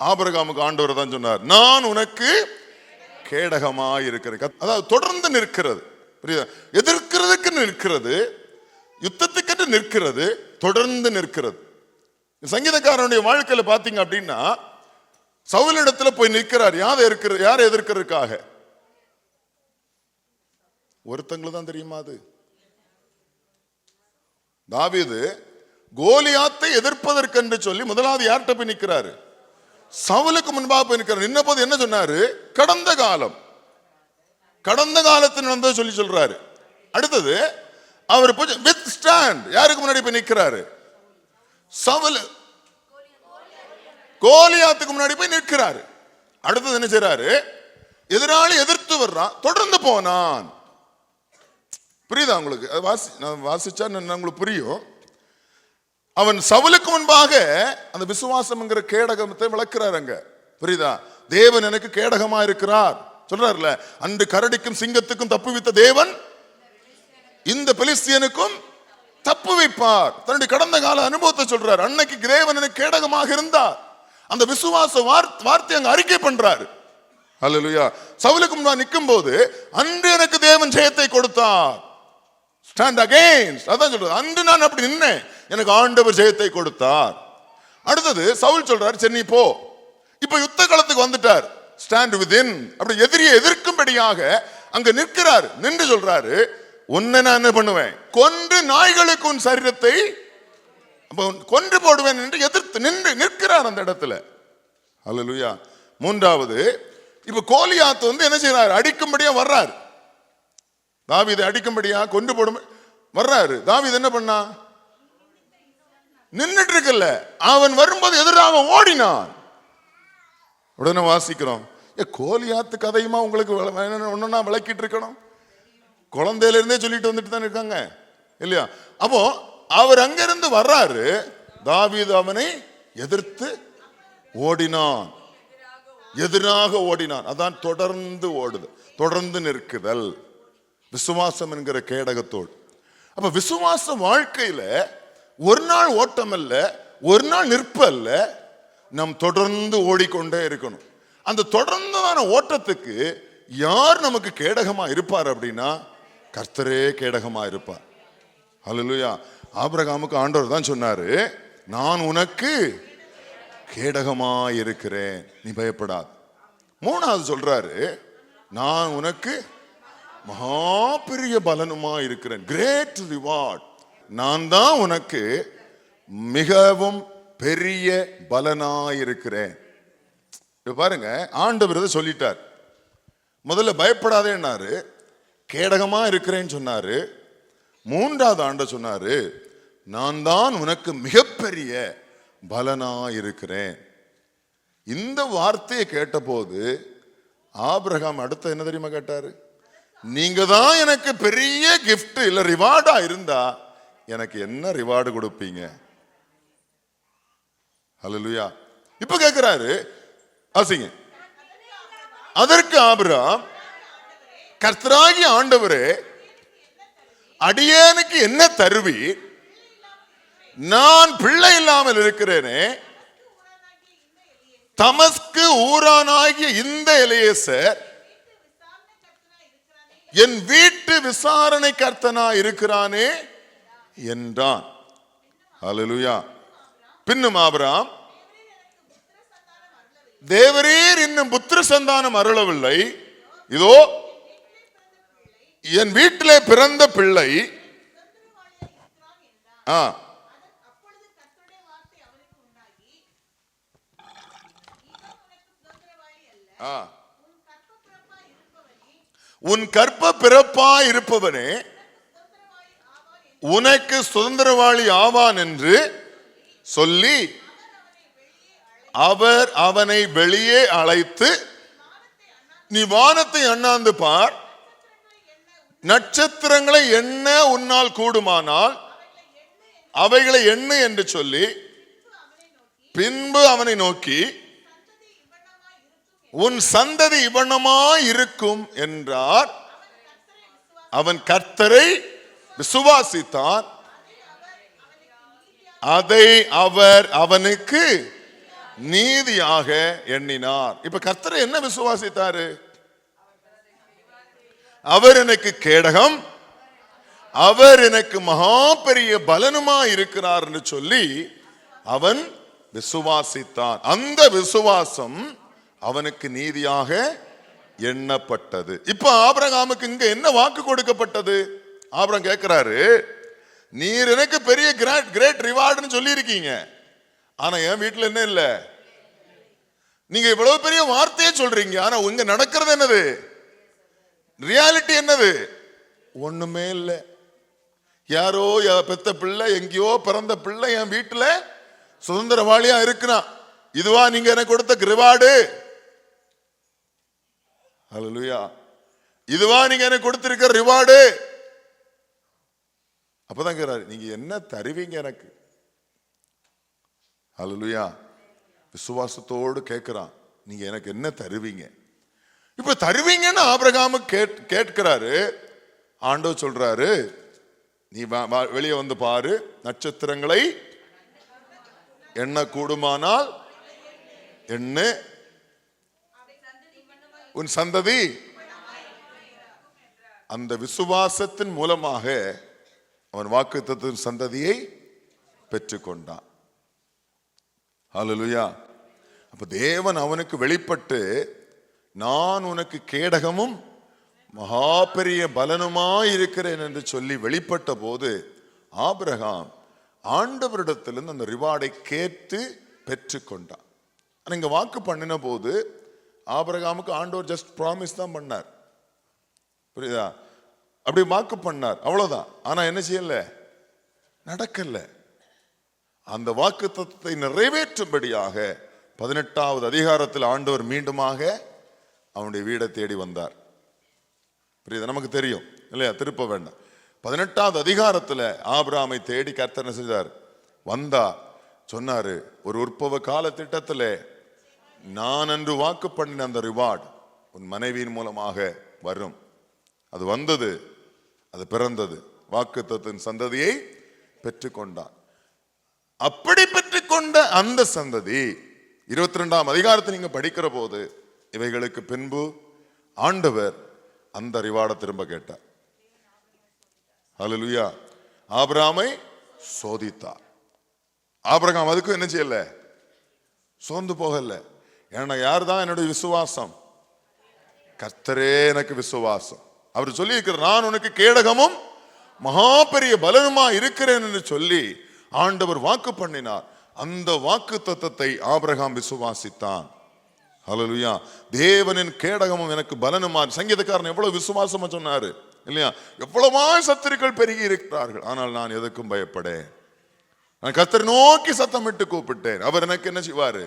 ஆபிரகாமுக்கு ஆண்டவர் தான் சொன்னார், நான் உனக்கு கேடகமாக இருக்கிறேன். அதாவது தொடர்ந்து நிற்கிறது, புரியுதா? எதிர்க்கிறதுக்கு நிற்கிறது, யுத்தத்துக்கு நிற்கிறது, தொடர்ந்து நிற்கிறது. சங்கீதக்காரனுடைய வாழ்க்கையில பாத்தீங்க அப்படின்னா, சவுலிடத்துல போய் நிற்கிறார். யாரை எதிர்க்கிறதுக்காக? ஒருத்தங்களுக்கு தான் தெரியுமா அது? தாவீது கோலியாத்தை எதிர்ப்பதற்கென்று சொல்லி முதலாவது யார்கிட்ட போய் நிற்கிறாரு? சவுலுக்கு முன்பாக போய் நிற்கிறார். நின்ன போது என்ன சொன்னாரு? கடந்த காலத்தில் நடந்ததை சொல்லி சொல்றாரு. அடுத்தது அவர் வித் ஸ்டாண்ட், யாருக்கு முன்னாடி போய் நிற்கிறாரு? சவுல் கோலியாத்துக்கு முன்னாடி போய் நிற்கிறாரு. அடுத்தது என்ன செய்றாரு? எதிராளி எதிர்த்து வர்றான், தொடர்ந்து போனான். புரியுதா உங்களுக்கு? வாசிச்சா உங்களுக்கு புரியும். அவன் சவுலுக்கு முன்பாக அந்த விசுவாசம் கேடகத்தை விளக்குறாரு அங்க. புரியுதா? தேவன் எனக்கு கேடகமா இருக்கிறார் சொல்றாருல. அன்று கரடிக்கும் சிங்கத்துக்கும் தப்புவித்த தேவன் இந்த பெலிஸ்தியனுக்கும் தப்பு வைப்பார். தன்னுடைய கடந்த கால அனுபவத்தை சொல்றாரு. அன்னைக்கு தேவன் எனக்கு கேடகமாக இருந்தார். அந்த விசுவாச வார்த்தை அங்க அறிக்கை பண்றாரு. ஹல்லேலூயா. சவுலுக்கு முன்பாக நிற்கும் போது அன்று எனக்கு தேவன் ஜெயத்தை கொடுத்தார். ஸ்டாண்ட் அகைன்ஸ்ட், அதான் சொல்றாரு. அன்று நான் அப்படி நின்னேன், எனக்கு ஆண்டவர் ஜெயத்தை கொடுத்தார். அடுத்தது சவுல் சொல்றாரு, சரி நீ போ. இப்ப யுத்த களத்துக்கு வந்துட்டார். ஸ்டாண்ட் வித்இன், அப்படி எதிரியை எதிர்க்கும்படியாக அங்க நிற்கிறார். நின்று சொல்றாரு, உன்னை நான் என்ன பண்ணுவேன்? கொன்று நாய்களுக்கு உன் சரீரத்தை கொன்று போடுவேன் என்று எதிர்த்து நிற்கிறார் அந்த இடத்துல. ஹல்லேலூயா. மூன்றாவது, இப்ப கோலியாத் என்ன செய்யறாரு? அடிக்கும்படியா வர்றாரு. தாவீதை அடிக்கும்படியா கொண்டு போடும் வர்றாரு. தாவீது என்ன பண்ணா? நின்றுட்டு இருக்கல, அவன் வரும்போது எதிராக ஓடினான். உடனே வாசிக்கிறோம், கோலியாத்து கதையுமா உங்களுக்கு ஒன்னா விளக்கிட்டு இருக்கணும்? குழந்தையில இருந்தே சொல்லிட்டு வந்துட்டு தான் இருக்காங்க இல்லையா? அப்போ அவர் அங்கிருந்து வர்றாரு. தாவீது அவனை எதிர்த்து ஓடினான், எதிராக ஓடினான். அதான் தொடர்ந்து ஓடுது, தொடர்ந்து நிற்குதல், விசுவாசம் என்கிற கேடகத்தோடு. அப்ப விசுவாச வாழ்க்கையில ஒரு நாள் ஓட்டம் அல்ல, ஒரு நாள் நிற்ப அல்ல, நம் தொடர்ந்து ஓடிக்கொண்டே இருக்கணும். அந்த தொடர்ந்தான ஓட்டத்துக்கு யார் நமக்கு கேடகமா இருப்பார் அப்படின்னா, கர்த்தரே கேடகமா இருப்பார். ஹல்லேலூயா. ஆபிரகாமுக்கு ஆண்டவர் தான் சொன்னாரு, நான் உனக்கு கேடகமா இருக்கிறேன், நீ பயப்படாது. மூணாவது சொல்றாரு, நான் உனக்கு மகா பெரிய பலனுமா இருக்கிறேன், கிரேட் ரிவார்ட். நான் தான் உனக்கு மிகவும் பெரிய பலனாயிருக்கிறேன். பாருங்க, ஆண்டவர் இதை சொல்லிட்டார். முதல்ல பயப்படாதேன்னாரு, கேடகமா இருக்கிறேன்னு சொன்னாரு. மூன்றாவது ஆண்டு சொன்னாரு, நான் தான் உனக்கு மிகப்பெரிய பலனாயிருக்கிறேன். இந்த வார்த்தையை கேட்ட போது ஆபிரகாம் அடுத்த என்ன தெரியுமா கேட்டாரு? நீங்க தான் எனக்கு பெரிய கிஃப்ட் இல்ல ரிவார்டா இருந்தா எனக்கு என்ன ரிவார்டு கொடுப்பீங்க? ஹல்லேலூயா. இப்ப கேட்கிறாரு, ஆசிங்க. அதற்கு ஆபிரகாம், கர்த்தராகிய ஆண்டவரே, அடியேனுக்கு என்ன தருவி? நான் பிள்ளை இல்லாமல் இருக்கிறேனே, தமஸ்கு ஊரானாகிய இந்த எலியேசர் என் வீட்டு விசாரணை கர்த்தனா இருக்கிறானே என்றான். ஹல்லேலூயா. பின்னும் ஆபிரகாம், தேவரீர் இன்னும் புத்திர சந்தானம் அருளவில்லை, இதோ என் வீட்டிலே பிறந்த பிள்ளை உன் கற்ப பிறப்பா இருப்பவனே உனக்கு சுதந்திரவாளி ஆவான் என்று சொல்லி அவர் அவனை வெளியே அழைத்து, நீ வானத்தை அண்ணாந்து பார், நட்சத்திரங்களை எண்ண உன்னால் கூடுமானால் அவைகளை எண்ணு என்று சொல்லி, பின்பு அவனை நோக்கி, உன் சந்ததி இவ்வண்ணமாய் இருக்கும் என்றார். அவன் கர்த்தரை விசுவாசித்தான், அதை அவர் அவனுக்கு நீதியாக எண்ணினார். இப்ப கர்த்தரை என்ன விசுவாசித்தாரு? அவர் எனக்கு கேடகம், அவர் எனக்கு மகா பெரிய பலனுமா இருக்கிறார் என்று சொல்லி அவன் விசுவாசித்தான். அந்த விசுவாசம் அவனுக்கு நீதியாக எண்ணப்பட்டது. இப்ப ஆபிரகாமுக்கு இங்க என்ன வாக்கு கொடுக்கப்பட்டது? ஆபிரகாம் கேட்கிறாரு, நீர் எனக்கு பெரிய கிரேட் ரிவார்டுன்னு சொல்லி இருக்கீங்க, ஆனா என் வீட்டுல என்ன இல்ல? நீங்க இவ்வளவு பெரிய வார்த்தையே சொல்றீங்க, ஆனா இங்க நடக்கிறது என்னது? ரியாலிட்டி என்னது? ஒண்ணுமே இல்லை. யாரோ பெத்த பிள்ளை, எங்கேயோ பிறந்த பிள்ளை என் வீட்டுல சுதந்திரவாளியா இருக்கிறான். இதுவா நீங்க எனக்கு கொடுத்த ரிவார்டு? ஹல்லேலூயா. இதுவா நீங்க எனக்கு கொடுத்திருக்கிற ரிவார்டு? அப்பதான் கேக்குறாரு, நீங்க என்ன தருவீங்க எனக்கு? ஹல்லேலூயா. விசுவாசத்தோடு கேட்கிறான், நீங்க எனக்கு என்ன தருவீங்க? இப்ப தருவீங்கன்னு ஆபிரகாமு கேட்கிறாரு. ஆண்டவர் சொல்றாரு, நீ வெளியே வந்து பாரு, நட்சத்திரங்களை எண்ண கூடுமானால் எண்ணு, உன் சந்ததி. அந்த விசுவாசத்தின் மூலமாக அவன் வாக்குத்தத்தத்தின் சந்ததியை பெற்றுக்கொண்டான். ஹல்லேலூயா. அப்ப தேவன் அவனுக்கு வெளிப்பட்டு, நான் உனக்கு கேடகமும் மகா பெரிய பலனுமாய் இருக்கிறேன் என்று சொல்லி வெளிப்பட்ட போது ஆபிரகாம் ஆண்டவரிடத்திலிருந்து அந்த ரிவார்டை கேட்டு பெற்றுக்கொண்டான். இங்க வாக்கு பண்ணின போது ஆபிரகாமுக்கு ஆண்டவர் ஜஸ்ட் ப்ராமிஸ் தான் பண்ணார், புரியுதா? அப்படி வாக்கு பண்ணார், அவ்வளவுதான். ஆனா என்ன செய்யல? நடக்கல. அந்த வாக்கு தத்துவத்தை நிறைவேற்றும்படியாக 18வது அதிகாரத்தில் ஆண்டவர் மீண்டுமாக அவனுடைய வீடை தேடி வந்தார். புரியுதா? நமக்கு தெரியும் இல்லையா? திருப்ப வேண்டாம். 18வது அதிகாரத்தில் ஆபிரகாமை தேடி கர்த்தர் என்ன செஞ்சார்? வந்தா சொன்னாரு, ஒரு உற்பவ கால திட்டத்தில் நான் அன்று வாக்கு பண்ணின அந்த ரிவார்டு உன் மனைவியின் மூலமாக வரும். அது வந்தது, அது பிறந்தது, வாக்குத்தத்தின் சந்ததியை பெற்றுக்கொண்டான். அப்படி பெற்றுக்கொண்ட அந்த சந்ததி 22ஆம் அதிகாரத்தை நீங்க படிக்கிற போது இவைகளுக்கு பின்பு ஆண்டவர் அந்த ரிவார்டை திரும்ப கேட்டார். ஹல்லேலூயா. ஆபிரகாமை சோதித்தார். ஆபிரகாம் அதுக்கும் என்ன செய்யல? சோர்ந்து போகல. ஏன்னா யார் தான் என்னுடைய விசுவாசம்? கர்த்தரே எனக்கு விசுவாசம். அவர் சொல்லி இருக்கிற, நான் உனக்கு கேடகமும் மகா பெரிய பலனுமா இருக்கிறேன் என்று சொல்லி ஆண்டவர் வாக்கு பண்ணினார். அந்த வாக்கு தத்தத்தை ஆபிரகாம் விசுவாசித்தான். ஹல்லேலூயா. தேவனின் கேடகமும் எனக்கு பலனுமா. சங்கீதக்காரன் எவ்வளவு விசுவாசமா சொன்னாரு இல்லையா? எவ்வளவா சத்துருக்கள் பெருகி இருக்கிறார்கள், ஆனால் நான் எதுக்கும் பயப்படேன். நான் கர்த்தரை நோக்கி சத்தமிட்டு கூப்பிட்டேன், அவர் எனக்கு என்ன செய்வாரு?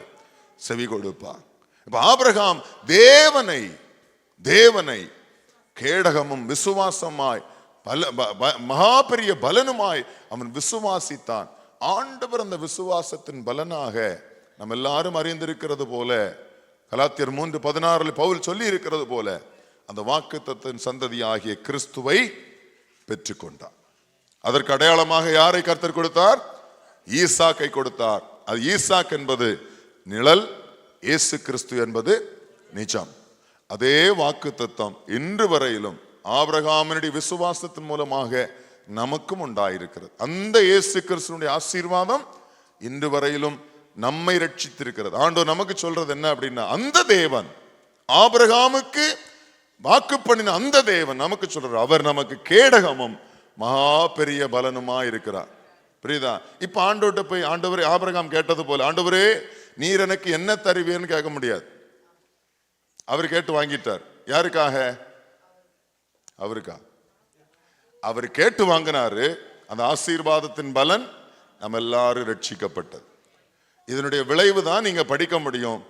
செவி கொடுப்பார். இப்ப ஆபிரகாம் தேவனை கேடகமும் விசுவாசமாய் மகா பெரிய பலனுமாய் அவன் விசுவாசித்தான். ஆண்டவர் அந்த விசுவாசத்தின் பலனாக நம்ம எல்லாரும் அறிந்திருக்கிறது போல, கலாத்தியர் 3:16 பவுல் சொல்லி இருக்கிறது போல, அந்த வாக்குத்தத்தின் சந்ததி ஆகிய கிறிஸ்துவை பெற்றுக்கொண்டார். அதற்கு அடையாளமாக யாரை கர்த்தர் கொடுத்தார்? ஈசாக்கை கொடுத்தார். அது ஈசாக் என்பது நிழல், இயேசு கிறிஸ்து என்பது நிஜம். அதே வாக்குத்தத்தம் இன்று வரையிலும் ஆபிரகாமினுடைய விசுவாசத்தின் மூலமாக நமக்கும் உண்டாயிருக்கிறது. அந்த இயேசு கிறிஸ்துவினுடைய ஆசீர்வாதம் இன்று வரையிலும் நம்மை ரட்சித்திருக்கிறது. ஆண்டவர் நமக்கு சொல்றது என்ன அப்படின்னா, அந்த தேவன் ஆபிரகாமுக்கு வாக்கு பண்ணின அந்த தேவன் நமக்கு சொல்றார், அவர் நமக்கு கேடகமும் மகா பெரிய பலனுமா இருக்கிறார். புரியுதா? இப்ப ஆண்டவர்கிட்ட போய், ஆண்டவரே, ஆபிரகாம் கேட்டது போல, ஆண்டவரே நீர் எனக்கு என்ன தருவீர்னு கேட்க முடியாது. அவர் கேட்டு வாங்கிட்டார். யாருக்காக? அவருக்கா? அவர் கேட்டு வாங்கினாரு. அந்த ஆசீர்வாதத்தின் பலன் நம்ம எல்லாரும் ரட்சிக்கப்பட்டது. இதனுடைய விளைவு தான் நீங்க படிக்க முடியும்.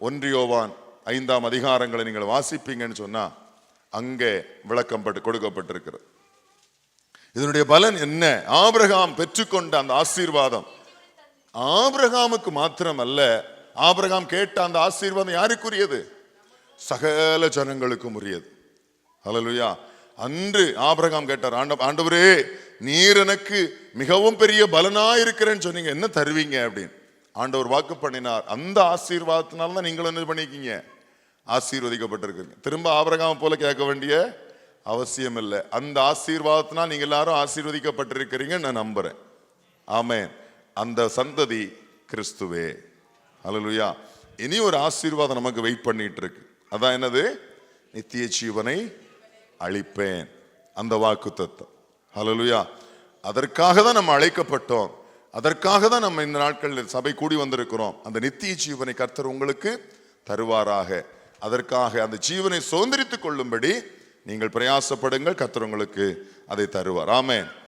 1 யோவான் 5ஆம் அதிகாரங்களை நீங்கள் வாசிப்பீங்கன்னு சொன்னா அங்கே விளக்கம் கொடுக்கப்பட்டிருக்கிறது. இதனுடைய பலன் என்ன? ஆபிரகாம் பெற்றுக்கொண்ட அந்த ஆசீர்வாதம் ஆபிரகாமுக்கு மாத்திரம் அல்ல, ஆபிரகாம் கேட்ட அந்த ஆசீர்வாதம் யாருக்குரியது? சகல ஜனங்களுக்கும் உரியது. ஹல்லேலூயா. அன்று ஆபிரகாம் கேட்டார், ஆண்டவரே நீர் எனக்கு மிகவும் பெரிய பலனாயிருக்கிறேன்னு சொன்னீங்க, என்ன தருவீங்க அப்படின்னு. ஆண்டவர் வாக்கு பண்ணினார். அந்த ஆசீர்வாதத்தினால தான் நீங்களும் என்ன பண்ணிக்கீங்க? ஆசீர்வதிக்கப்பட்டிருக்கீங்க. திரும்ப ஆபிரகாம் போல கேட்க வேண்டிய அவசியம் இல்லை. அந்த ஆசீர்வாதத்தினால் நீங்க எல்லாரும் ஆசீர்வதிக்கப்பட்டிருக்கிறீங்க நான் நம்புறேன். ஆமென். அந்த சந்ததி கிறிஸ்துவே. ஹல்லேலூயா. இனி ஒரு ஆசீர்வாதம் நமக்கு வெயிட் பண்ணிட்டு இருக்கு. அதான் என்னது? நித்திய ஜீவனை அளிப்பேன். அந்த வாக்குத்தத்தம். ஹல்லேலூயா. அதற்காக தான் நம்ம அழைக்கப்பட்டோம். அதற்காக தான் நம்ம இந்த நாட்களில் சபை கூடி வந்திருக்கிறோம். அந்த நித்திய ஜீவனை கர்த்தர் உங்களுக்கு தருவாராக. அதற்காக அந்த ஜீவனை சுதந்திரித்துக் கொள்ளும்படி நீங்கள் பிரயாசப்படுங்கள். கர்த்தர் உங்களுக்கு அதை தருவார். ஆமென்.